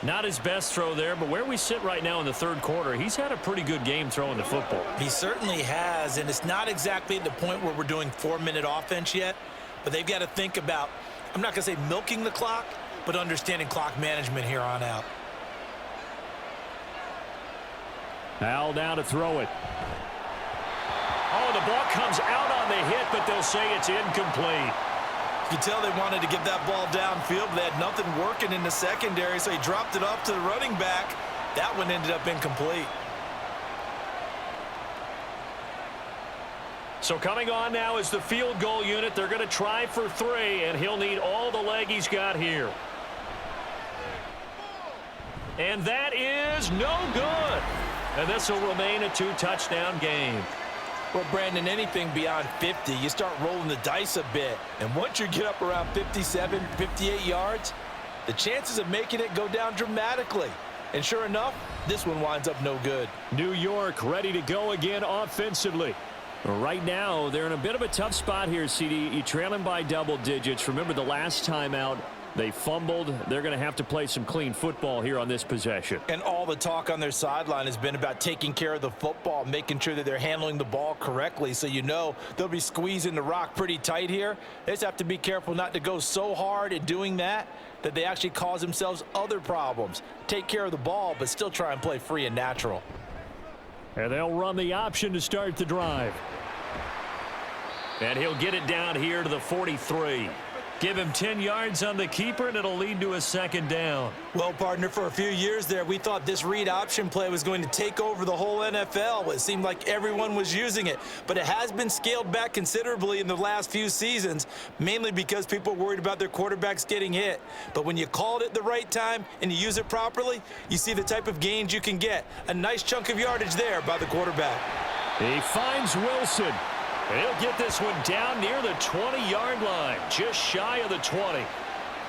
Speaker 2: Not his best throw there, but where we sit right now in the 3rd quarter, he's had a pretty good game throwing the football.
Speaker 5: He certainly has, and it's not exactly at the point where we're doing 4-minute offense yet, but they've got to think about, I'm not going to say milking the clock, but understanding clock management here on out.
Speaker 2: Howell now to throw it. Oh, the ball comes out on the hit, but they'll say it's incomplete.
Speaker 5: You can tell they wanted to get that ball downfield, but they had nothing working in the secondary, so he dropped it off to the running back. That one ended up incomplete.
Speaker 2: So coming on now is the field goal unit. They're going to try for 3, and he'll need all the leg he's got here. And that is no good. And this will remain a 2-touchdown game.
Speaker 3: Well, Brandon, anything beyond 50, you start rolling the dice a bit. And once you get up around 57, 58 yards, the chances of making it go down dramatically. And sure enough, this one winds up no good.
Speaker 2: New York ready to go again offensively. Right now, they're in a bit of a tough spot here, CD. You trail them by double digits. Remember the last time out, they fumbled. They're going to have to play some clean football here on this possession.
Speaker 3: And all the talk on their sideline has been about taking care of the football, making sure that they're handling the ball correctly. So you know they'll be squeezing the rock pretty tight here. They just have to be careful not to go so hard at doing that they actually cause themselves other problems. Take care of the ball, but still try and play free and natural.
Speaker 2: And they'll run the option to start the drive. And he'll get it down here to the 43. Give him 10 yards on the keeper, and it'll lead to a 2nd down.
Speaker 5: Well, partner, for a few years there, we thought this read option play was going to take over the whole NFL. It seemed like everyone was using it. But it has been scaled back considerably in the last few seasons, mainly because people are worried about their quarterbacks getting hit. But when you call it at the right time and you use it properly, you see the type of gains you can get. A nice chunk of yardage there by the quarterback.
Speaker 2: He finds Wilson. He'll get this one down near the 20-yard line, just shy of the 20.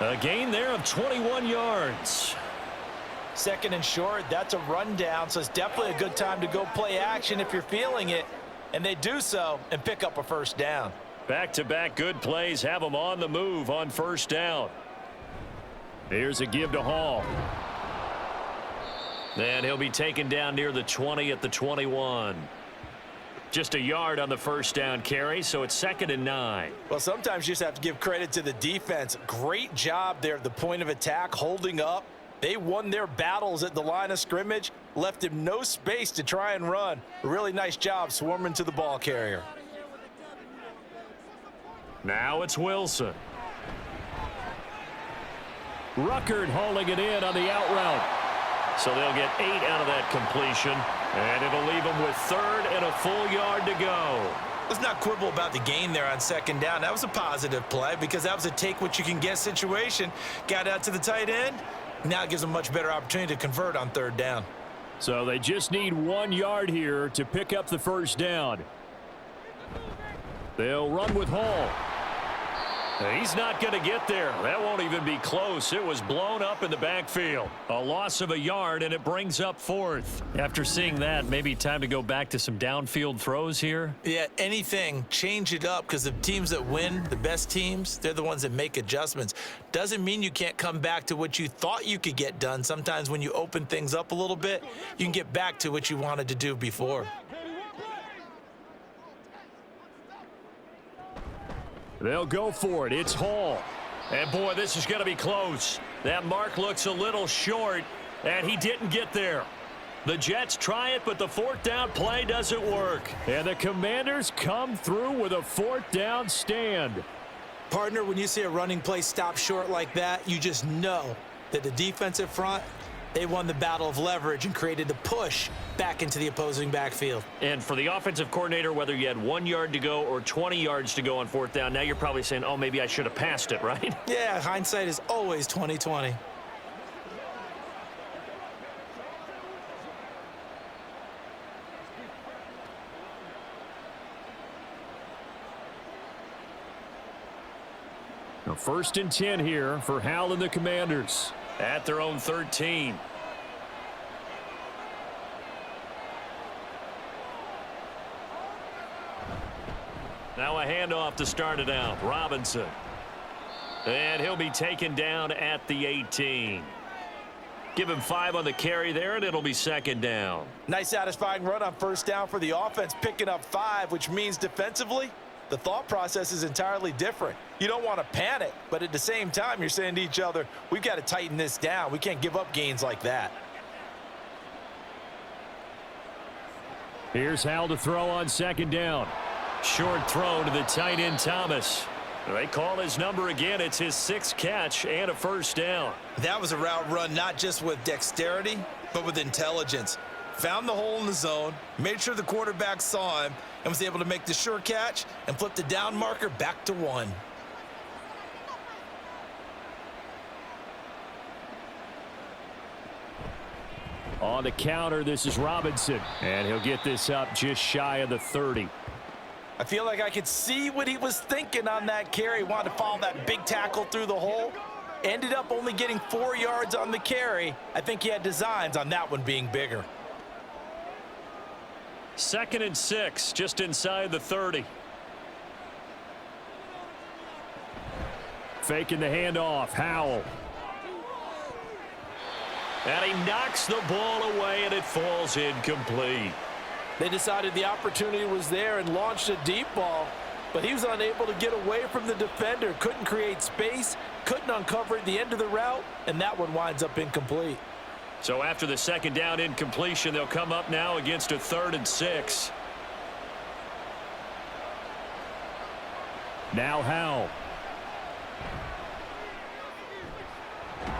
Speaker 2: A gain there of 21 yards.
Speaker 3: 2nd and short, that's a rundown, so it's definitely a good time to go play action if you're feeling it. And they do so and pick up a 1st down.
Speaker 2: Back-to-back good plays have them on the move on 1st down. Here's a give to Hall. And he'll be taken down near the 20 at the 21. Just a yard on the 1st down carry, so it's 2nd and 9.
Speaker 3: Well, sometimes you just have to give credit to the defense. Great job there at the point of attack, holding up. They won their battles at the line of scrimmage, left him no space to try and run. A really nice job swarming to the ball carrier.
Speaker 2: Now it's Wilson. Ruckert hauling it in on the out route. So they'll get 8 out of that completion, and it'll leave them with 3rd and a full yard to go.
Speaker 5: Let's not quibble about the gain there on 2nd down. That was a positive play because that was a take-what-you-can-get situation. Got out to the tight end. Now it gives them a much better opportunity to convert on 3rd down.
Speaker 2: So they just need 1 yard here to pick up the 1st down. They'll run with Hall. He's not going to get there. That won't even be close. It was blown up in the backfield. A loss of a yard, and it brings up 4th. After seeing that, maybe time to go back to some downfield throws here.
Speaker 5: Yeah, anything, change it up, because the teams that win, the best teams, they're the ones that make adjustments. Doesn't mean you can't come back to what you thought you could get done. Sometimes when you open things up a little bit, you can get back to what you wanted to do before.
Speaker 2: They'll go for it. It's Hall. And, boy, this is going to be close. That mark looks a little short, and he didn't get there. The Jets try it, but the 4th down play doesn't work. And the Commanders come through with a 4th down stand.
Speaker 5: Partner, when you see a running play stop short like that, you just know that the defensive front, they won the battle of leverage and created the push back into the opposing backfield.
Speaker 2: And for the offensive coordinator, whether you had 1 yard to go or 20 yards to go on 4th down, now you're probably saying, oh, maybe I should have passed it, right?
Speaker 5: Yeah, hindsight is always 20/20.
Speaker 2: Now 1st and 10 here for Howell and the Commanders. at their own 13. Now a handoff to start it out. Robinson. And he'll be taken down at the 18. Give him 5 on the carry there, and it'll be second down.
Speaker 3: Nice satisfying run on first down for the offense, picking up 5, which means defensively, the thought process is entirely different. You don't want to panic, but at the same time, you're saying to each other, we've got to tighten this down. We can't give up gains like that.
Speaker 2: Here's Hal to throw on second down. Short throw to the tight end, Thomas. They call his number again. It's his 6th catch and a first down.
Speaker 5: That was a route run not just with dexterity, but with intelligence. Found the hole in the zone, made sure the quarterback saw him, and was able to make the sure catch and flip the down marker back to 1.
Speaker 2: On the counter, this is Robinson. And he'll get this up just shy of the 30.
Speaker 3: I feel like I could see what he was thinking on that carry. Wanted to follow that big tackle through the hole. Ended up only getting 4 yards on the carry. I think he had designs on that one being bigger.
Speaker 2: 2nd and 6, just inside the 30. Faking the handoff, Howell. And he knocks the ball away, and it falls incomplete.
Speaker 3: They decided the opportunity was there and launched a deep ball, but he was unable to get away from the defender. Couldn't create space, couldn't uncover at the end of the route, and that one winds up incomplete.
Speaker 2: So after the second down incompletion, they'll come up now against a 3rd and 6. Now Howell.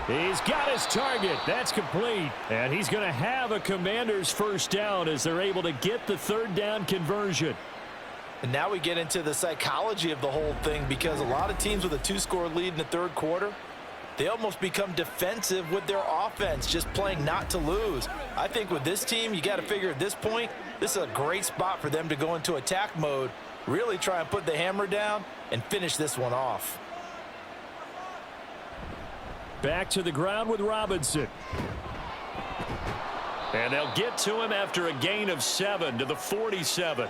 Speaker 2: He's got his target. That's complete. And he's going to have a Commander's first down as they're able to get the 3rd down conversion.
Speaker 3: And now we get into the psychology of the whole thing, because a lot of teams with a 2-score lead in the 3rd quarter, they almost become defensive with their offense, just playing not to lose. I think with this team, you got to figure at this point, this is a great spot for them to go into attack mode, really try and put the hammer down and finish this one off.
Speaker 2: Back to the ground with Robinson. And they'll get to him after a gain of 7 to the 47.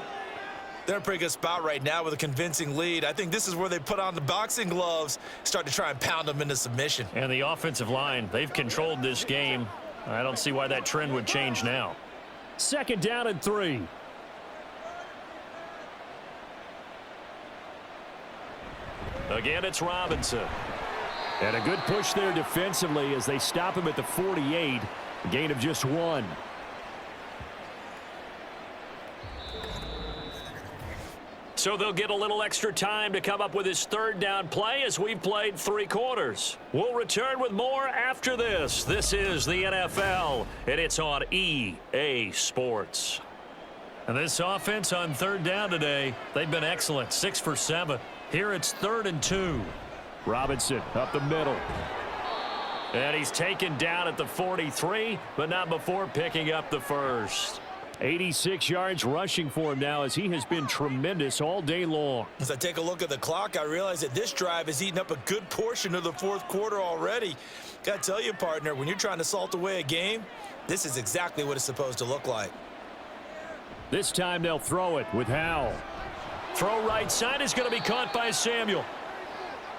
Speaker 5: They're in a pretty good spot right now with a convincing lead. I think this is where they put on the boxing gloves, start to try and pound them into submission.
Speaker 2: And the offensive line, they've controlled this game. I don't see why that trend would change now. 2nd down and 3. Again, it's Robinson. And a good push there defensively as they stop him at the 48. A gain of just 1. So they'll get a little extra time to come up with his 3rd down play as we've played 3 quarters. We'll return with more after this. This is the NFL, and it's on EA Sports. And this offense on 3rd down today, they've been excellent, 6 for 7. Here it's 3rd and 2. Robinson up the middle. And he's taken down at the 43, but not before picking up the first. 86 yards rushing for him now as he has been tremendous all day long.
Speaker 5: As I take a look at the clock, I realize that this drive has eaten up a good portion of the 4th quarter already. Got to tell you, partner, when you're trying to salt away a game, this is exactly what it's supposed to look like.
Speaker 2: This time they'll throw it with Howell. Throw right side is going to be caught by Samuel.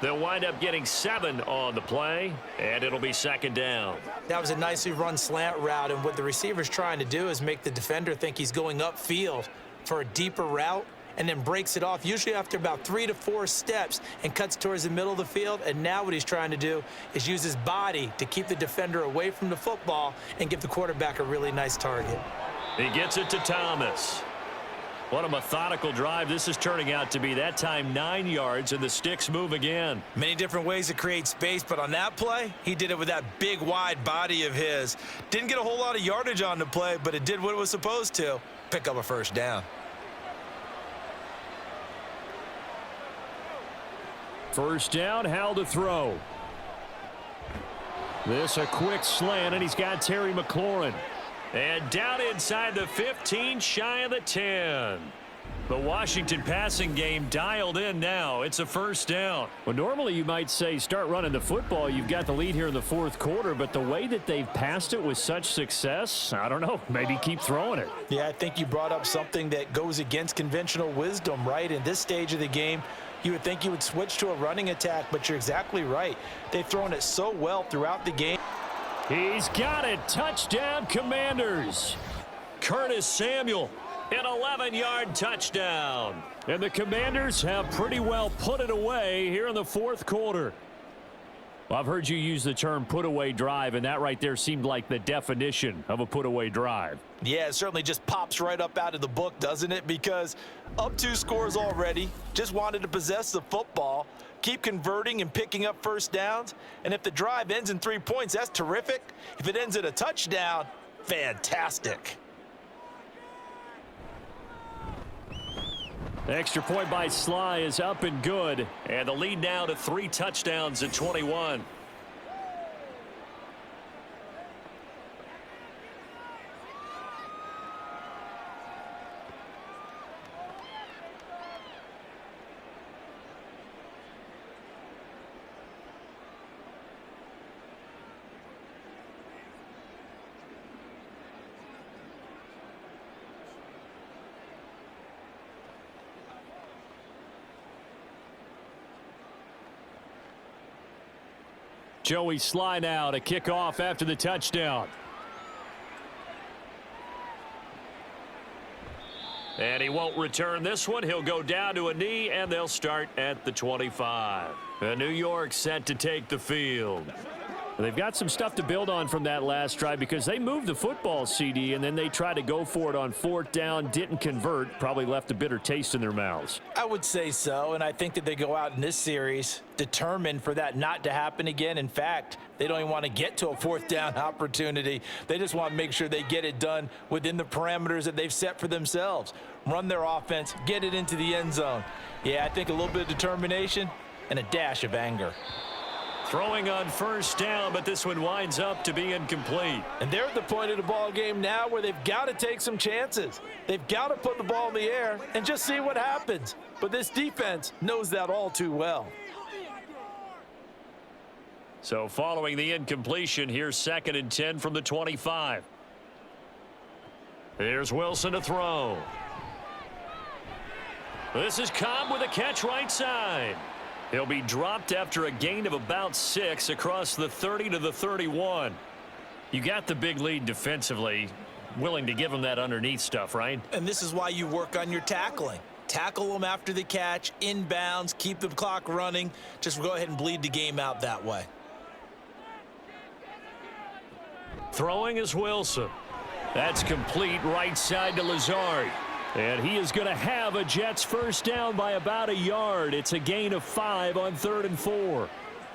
Speaker 2: They'll wind up getting 7 on the play, and it'll be 2nd down.
Speaker 5: That was a nicely run slant route, and what the receiver's trying to do is make the defender think he's going upfield for a deeper route, and then breaks it off, usually after about 3 to 4 steps, and cuts towards the middle of the field. And now what he's trying to do is use his body to keep the defender away from the football and give the quarterback a really nice target.
Speaker 2: He gets it to Thomas. What a methodical drive this is turning out to be. That time 9 yards, and the sticks move again.
Speaker 5: Many different ways to create space, but on that play, he did it with that big, wide body of his. Didn't get a whole lot of yardage on the play, but it did what it was supposed to, pick up a first down.
Speaker 2: First down, Howell to throw. This a quick slant, and he's got Terry McLaurin. And down inside the 15, shy of the 10. The Washington passing game dialed in now. It's a first down. Well, normally you might say start running the football. You've got the lead here in the fourth quarter, but the way that they've passed it with such success, I don't know, maybe keep throwing it.
Speaker 3: Yeah, I think you brought up something that goes against conventional wisdom, right? In this stage of the game, you would think you would switch to a running attack, but you're exactly right. They've thrown it so well throughout the game.
Speaker 2: He's got it. Touchdown, Commanders. Curtis Samuel. An 11-yard touchdown. And the Commanders have pretty well put it away here in the fourth quarter. Well, I've heard you use the term put-away drive, and that right there seemed like the definition of a put-away drive.
Speaker 3: Yeah, it certainly just pops right up out of the book, doesn't it? Because up 2 scores already, just wanted to possess the football, keep converting and picking up first downs. And if the drive ends in 3 points, that's terrific. If it ends in a touchdown, fantastic.
Speaker 2: The extra point by Sly is up and good. And the lead now to 3 touchdowns at 21. Joey Sly now to kick off after the touchdown. And he won't return this one. He'll go down to a knee, and they'll start at the 25. And New York set to take the field. They've got some stuff to build on from that last drive because they moved the football, CD, and then they tried to go for it on 4th down, didn't convert, probably left a bitter taste in their mouths.
Speaker 3: I would say so, and I think that they go out in this series determined for that not to happen again. In fact, they don't even want to get to a 4th down opportunity. They just want to make sure they get it done within the parameters that they've set for themselves. Run their offense, get it into the end zone. Yeah, I think a little bit of determination and a dash of anger.
Speaker 2: Throwing on 1st down, but this one winds up to be incomplete.
Speaker 3: And they're at the point of the ball game now where they've got to take some chances. They've got to put the ball in the air and just see what happens. But this defense knows that all too well.
Speaker 2: So following the incompletion, here's 2nd and 10 from the 25. Here's Wilson to throw. This is Cobb with a catch right side. He'll be dropped after a gain of about 6 across the 30 to the 31. You got the big lead defensively. Willing to give him that underneath stuff, right?
Speaker 5: And this is why you work on your tackling. Tackle them after the catch, inbounds, keep the clock running. Just go ahead and bleed the game out that way.
Speaker 2: Throwing is Wilson. That's complete right side to Lazard. And he is going to have a Jets 1st down by about a yard. It's a gain of 5 on 3rd and 4.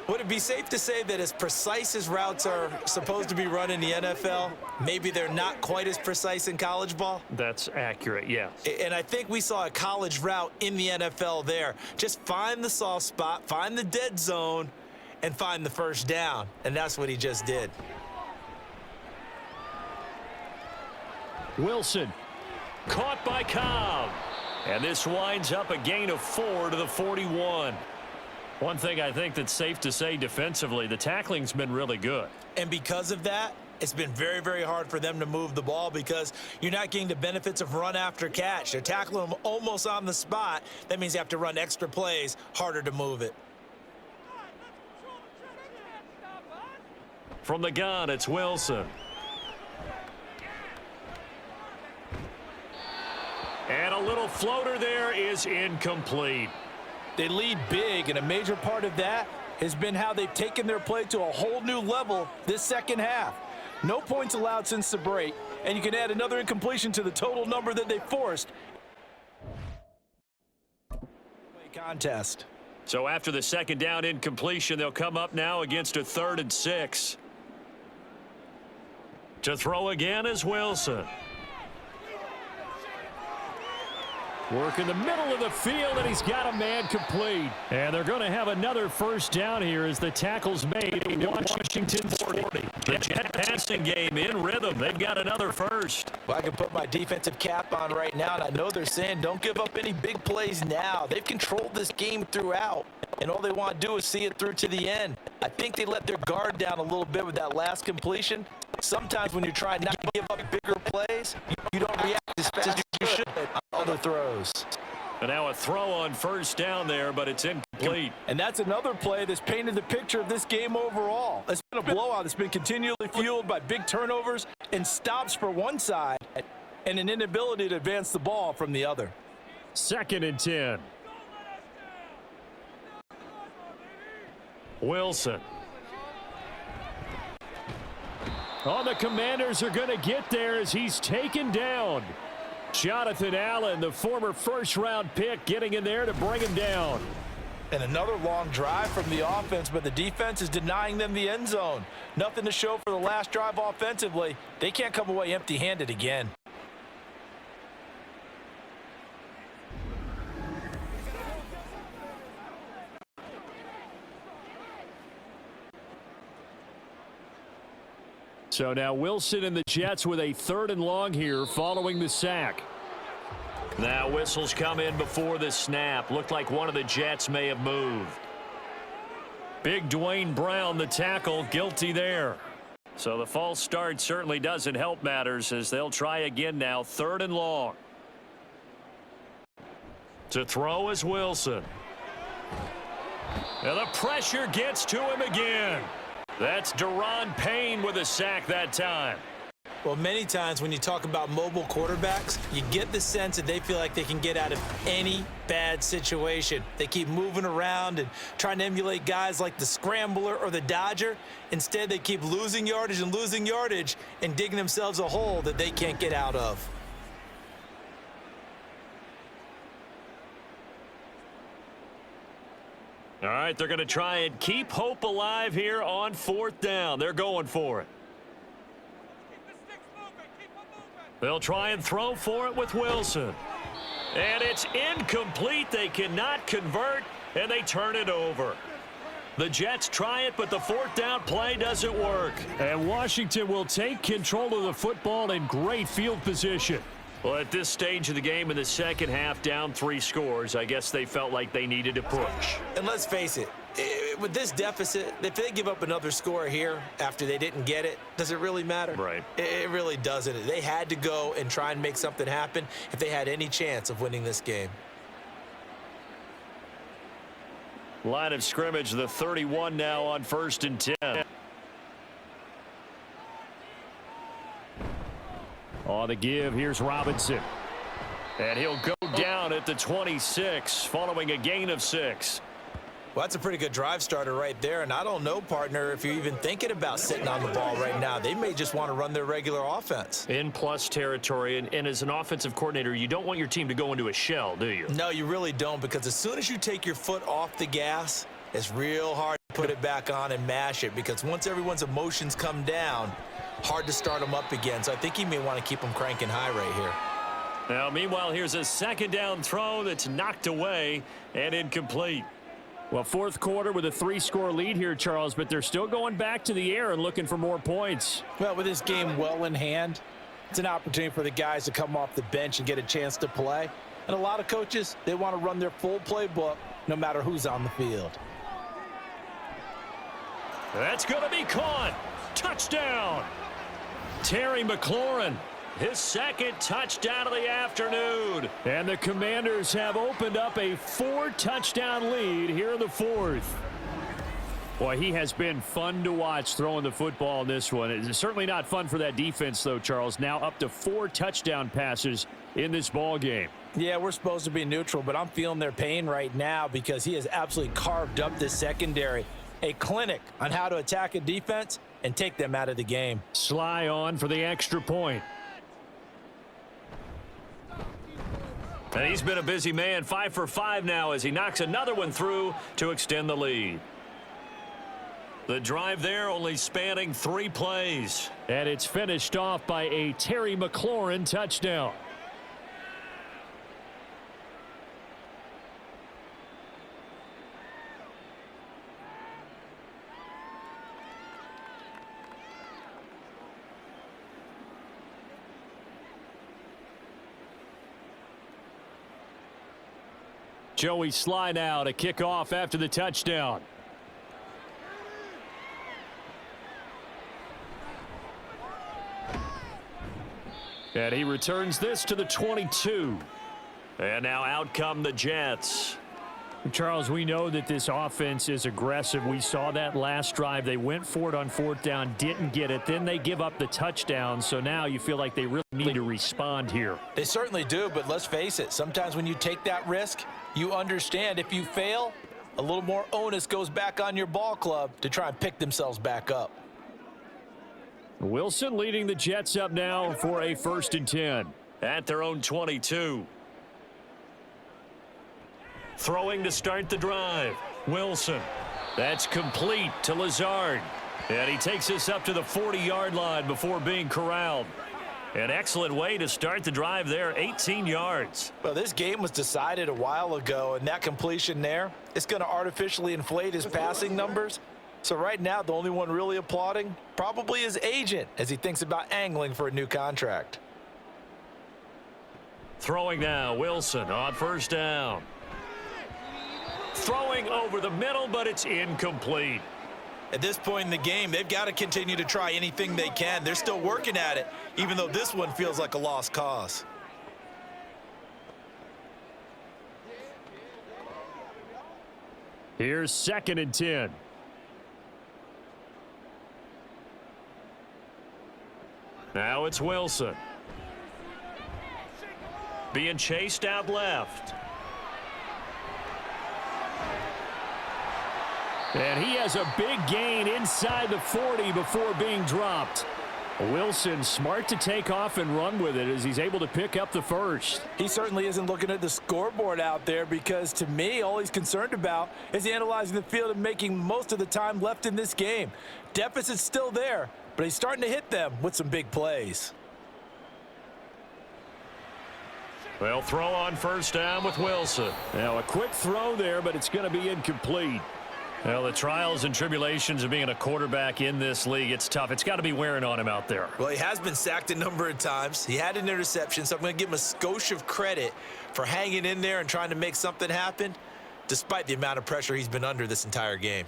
Speaker 5: Would it be safe to say that as precise as routes are supposed to be run in the NFL, maybe they're not quite as precise in college ball?
Speaker 2: That's accurate, yes.
Speaker 5: And I think we saw a college route in the NFL there. Just find the soft spot, find the dead zone, and find the 1st down. And that's what he just did.
Speaker 2: Wilson. Caught by Cobb. And this winds up a gain of 4 to the 41. One thing I think that's safe to say defensively, the tackling's been really good.
Speaker 5: And because of that, it's been very, very hard for them to move the ball because you're not getting the benefits of run after catch. They're tackling them almost on the spot. That means you have to run extra plays, harder to move it.
Speaker 2: From the gun, it's Wilson. And a little floater there is incomplete.
Speaker 3: They lead big, and a major part of that has been how they've taken their play to a whole new level this second half. No points allowed since the break, and you can add another incompletion to the total number that they forced. Contest.
Speaker 2: So after the 2nd down incompletion, they'll come up now against a 3rd and 6. To throw again is Wilson. Work in the middle of the field, and he's got a man complete. And they're going to have another first down here as the tackle's made at Washington's 40. The Jet passing game in rhythm. They've got another first.
Speaker 3: Well, I can put my defensive cap on right now, and I know they're saying don't give up any big plays now. They've controlled this game throughout, and all they want to do is see it through to the end. I think they let their guard down a little bit with that last completion. Sometimes when you're trying not to give up bigger plays, you don't react as fast as you should on other throws.
Speaker 2: And now a throw on first down there, but it's incomplete.
Speaker 3: And that's another play that's painted the picture of this game overall. It's been a blowout. It's been continually fueled by big turnovers and stops for one side and an inability to advance the ball from the other.
Speaker 2: 2nd and 10. Wilson. Oh, the Commanders are going to get there as he's taken down. Jonathan Allen, the former first-round pick, getting in there to bring him down.
Speaker 3: And another long drive from the offense, but the defense is denying them the end zone. Nothing to show for the last drive offensively. They can't come away empty-handed again.
Speaker 2: So now Wilson and the Jets with a 3rd and long here following the sack. Now whistles come in before the snap. Looked like one of the Jets may have moved. Big Dwayne Brown, the tackle, guilty there. So the false start certainly doesn't help matters as they'll try again now. 3rd and long. To throw is Wilson. And the pressure gets to him again. That's Deron Payne with a sack that time.
Speaker 5: Well, many times when you talk about mobile quarterbacks, you get the sense that they feel like they can get out of any bad situation. They keep moving around and trying to emulate guys like the Scrambler or the Dodger. Instead, they keep losing yardage and digging themselves a hole that they can't get out of.
Speaker 2: All right, they're going to try and keep hope alive here on 4th down. They're going for it. They'll try and throw for it with Wilson. And it's incomplete. They cannot convert, and they turn it over. The Jets try it, but the 4th down play doesn't work. And Washington will take control of the football in great field position. Well, at this stage of the game in the second half, down 3 scores, I guess they felt like they needed to push.
Speaker 5: And let's face it, with this deficit, if they give up another score here after they didn't get it, does it really matter?
Speaker 2: Right.
Speaker 5: It really doesn't. They had to go and try and make something happen if they had any chance of winning this game.
Speaker 2: Line of scrimmage, the 31 now on 1st and 10. On the give, here's Robinson. And he'll go down at the 26 following a gain of 6.
Speaker 5: Well, that's a pretty good drive starter right there, and I don't know, partner, if you're even thinking about sitting on the ball right now. They may just want to run their regular offense.
Speaker 2: In plus territory, and as an offensive coordinator, you don't want your team to go into a shell, do you?
Speaker 5: No, you really don't, because as soon as you take your foot off the gas, it's real hard to put it back on and mash it, because once everyone's emotions come down, hard to start them up again. So I think he may want to keep them cranking high right here.
Speaker 2: Now, meanwhile, here's a 2nd down throw that's knocked away and incomplete. Well, 4th quarter with a 3-score lead here, Charles, but they're still going back to the air and looking for more points.
Speaker 3: Well, with this game well in hand, it's an opportunity for the guys to come off the bench and get a chance to play. And a lot of coaches, they want to run their full playbook no matter who's on the field.
Speaker 2: That's going to be caught. Touchdown. Terry McLaurin, his 2nd touchdown of the afternoon. And the Commanders have opened up a 4-touchdown lead here in the 4th. Boy, he has been fun to watch throwing the football in this one. It's certainly not fun for that defense, though, Charles. Now up to 4 touchdown passes in this ball game.
Speaker 3: Yeah, we're supposed to be neutral, but I'm feeling their pain right now because he has absolutely carved up this secondary. A clinic on how to attack a defense and take them out of the game.
Speaker 2: Sly on for the extra point. And he's been a busy man, 5 for 5 now as he knocks another one through to extend the lead. The drive there only spanning 3 plays. And it's finished off by a Terry McLaurin touchdown. Joey Sly now to kick off after the touchdown. And he returns this to the 22. And now out come the Jets.
Speaker 7: Charles, we know that this offense is aggressive. We saw that last drive. They went for it on fourth down, didn't get it. Then they give up the touchdown. So now you feel like they really need to respond here.
Speaker 3: They certainly do, but let's face it. Sometimes when you take that risk, you understand if you fail, a little more onus goes back on your ball club to try and pick themselves back up.
Speaker 2: Wilson leading the Jets up now for a 1st and 10 at their own 22. Throwing to start the drive. Wilson. That's complete to Lazard. And he takes us up to the 40-yard line before being corralled. An excellent way to start the drive there, 18 yards.
Speaker 3: Well, this game was decided a while ago, and that completion there, it's going to artificially inflate his passing numbers. So right now, the only one really applauding probably his agent as he thinks about angling for a new contract.
Speaker 2: Throwing now, Wilson on 1st down. Throwing over the middle, but it's incomplete.
Speaker 5: At this point in the game, they've got to continue to try anything they can. They're still working at it, even though this one feels like a lost cause.
Speaker 2: Here's 2nd and 10. Now it's Wilson. Being chased out left.
Speaker 7: And he has a big gain inside the 40 before being dropped. Wilson smart to take off and run with it as he's able to pick up the 1st.
Speaker 3: He certainly isn't looking at the scoreboard out there because, to me, all he's concerned about is analyzing the field and making most of the time left in this game. Deficit's still there, but he's starting to hit them with some big plays.
Speaker 2: They'll throw on 1st down with Wilson.
Speaker 7: Now a quick throw there, but it's going to be incomplete.
Speaker 2: Well, the trials and tribulations of being a quarterback in this league, it's tough. It's got to be wearing on him out there.
Speaker 5: Well, he has been sacked a number of times. He had an interception, so I'm going to give him a skosh of credit for hanging in there and trying to make something happen, despite the amount of pressure he's been under this entire game.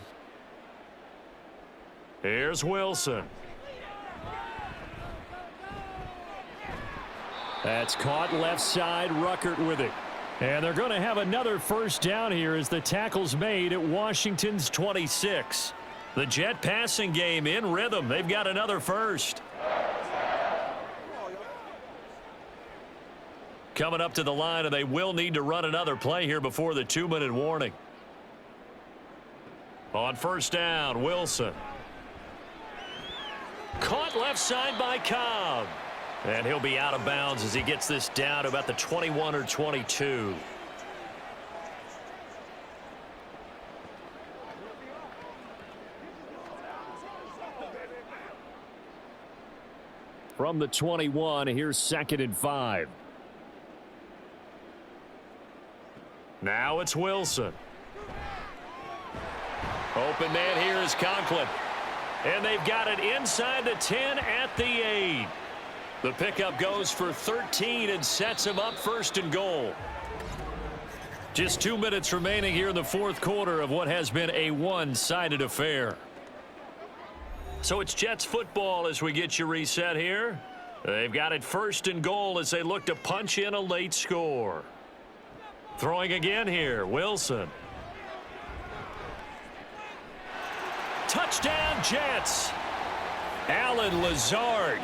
Speaker 2: Here's Wilson.
Speaker 7: That's caught left side, Ruckert with it. And they're going to have another 1st down here as the tackle's made at Washington's 26.
Speaker 2: The Jet passing game in rhythm. They've got another 1st. Coming up to the line, and they will need to run another play here before the 2-minute warning. On 1st down, Wilson. Caught left side by Cobb. And he'll be out of bounds as he gets this down to about the 21 or 22.
Speaker 7: From the 21, here's 2nd and 5.
Speaker 2: Now it's Wilson. Open man here is Conklin. And they've got it inside the 10 at the 8. The pickup goes for 13 and sets him up 1st and goal. Just 2 minutes remaining here in the 4th quarter of what has been a one-sided affair. So it's Jets football as we get you reset here. They've got it 1st and goal as they look to punch in a late score. Throwing again here, Wilson. Touchdown Jets. Alan Lazard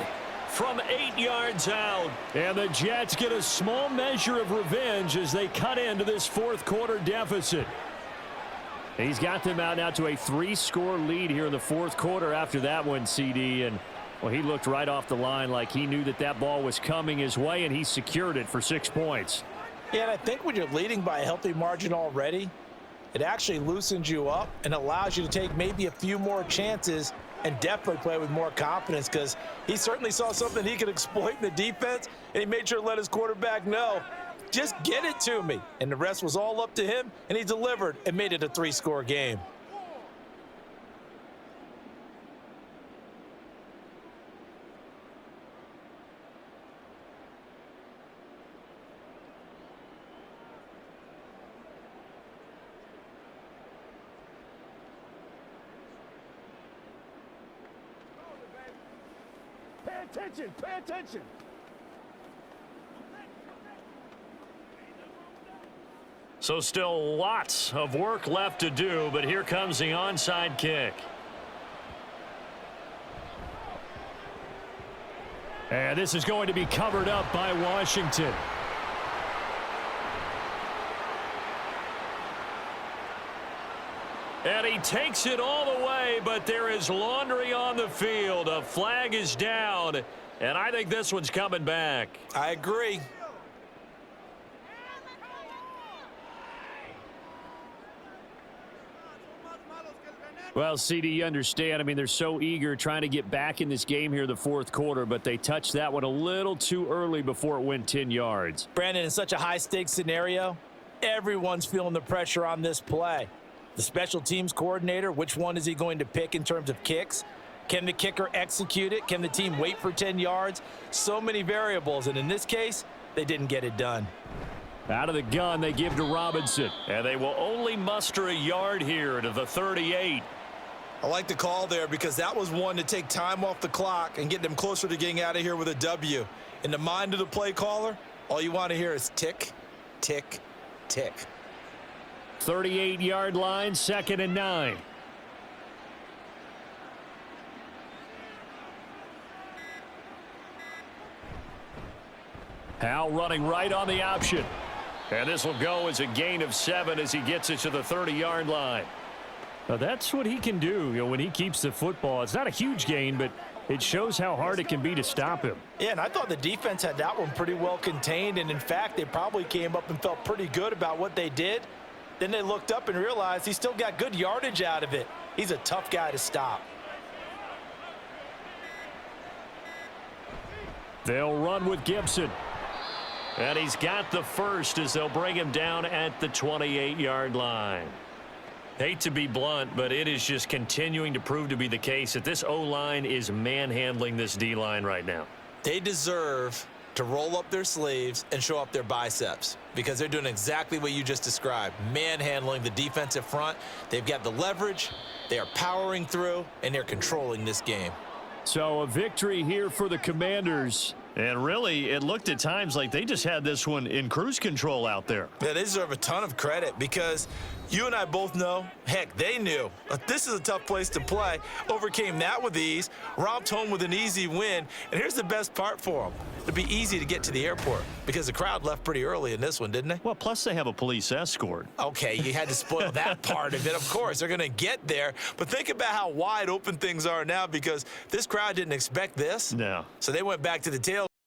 Speaker 2: from 8 yards out.
Speaker 7: And the Jets get a small measure of revenge as they cut into this 4th quarter deficit. He's got them out now to a 3-score lead here in the 4th quarter after that one, CD. And, well, he looked right off the line like he knew that that ball was coming his way, and he secured it for 6 points.
Speaker 3: Yeah, and I think when you're leading by a healthy margin already, it actually loosens you up and allows you to take maybe a few more chances and definitely play with more confidence, because he certainly saw something he could exploit in the defense, and he made sure to let his quarterback know, just get it to me. And the rest was all up to him, and he delivered and made it a 3-score game.
Speaker 4: attention. Pay attention.
Speaker 2: So still lots of work left to do, but here comes the onside kick. And this is going to be covered up by Washington. And he takes it all the way, but there is laundry on the field. A flag is down, and I think this one's coming back.
Speaker 5: I agree.
Speaker 7: Well, CD, you understand. I mean, they're so eager trying to get back in this game here in the fourth quarter, but they touched that one a little too early before it went 10 yards.
Speaker 3: Brandon, in such a high-stakes scenario, everyone's feeling the pressure on this play. The special teams coordinator, which one is he going to pick in terms of kicks? Can the kicker execute it? Can the team wait for 10 yards? So many variables, and in this case, they didn't get it done.
Speaker 7: Out of the gun, they give to Robinson.
Speaker 2: And they will only muster a yard here to the 38.
Speaker 5: I like the call there because that was one to take time off the clock and get them closer to getting out of here with a W. In the mind of the play caller, all you want to hear is tick, tick, tick.
Speaker 7: 38-yard line, 2nd and 9. Hal running right on the option.
Speaker 2: And this will go as a gain of 7 as he gets it to the 30-yard line.
Speaker 7: Now, that's what he can do, when he keeps the football. It's not a huge gain, but it shows how hard it can be to stop him.
Speaker 3: Yeah, and I thought the defense had that one pretty well contained, and in fact, they probably came up and felt pretty good about what they did. Then they looked up and realized he still got good yardage out of it. He's a tough guy to stop.
Speaker 7: They'll run with Gibson.
Speaker 2: And he's got the first as they'll bring him down at the 28-yard line. Hate to be blunt, but it is just continuing to prove to be the case that this O-line is manhandling this D-line right now.
Speaker 5: They deserve to roll up their sleeves and show up their biceps because they're doing exactly what you just described, manhandling the defensive front. They've got the leverage, they are powering through, and they're controlling this game.
Speaker 7: So a victory here for the Commanders.
Speaker 2: And really, it looked at times like they just had this one in cruise control out there.
Speaker 5: Yeah, they deserve a ton of credit because you and I both know, heck, they knew this is a tough place to play. Overcame that with ease, romped home with an easy win. And here's the best part for them. It'd be easy to get to the airport because the crowd left pretty early in this one, didn't they?
Speaker 2: Well, plus they have a police escort.
Speaker 5: Okay, you had to spoil that part of it. Of course, they're going to get there. But think about how wide open things are now because this crowd didn't expect this.
Speaker 2: No.
Speaker 5: So they went back to the tailgate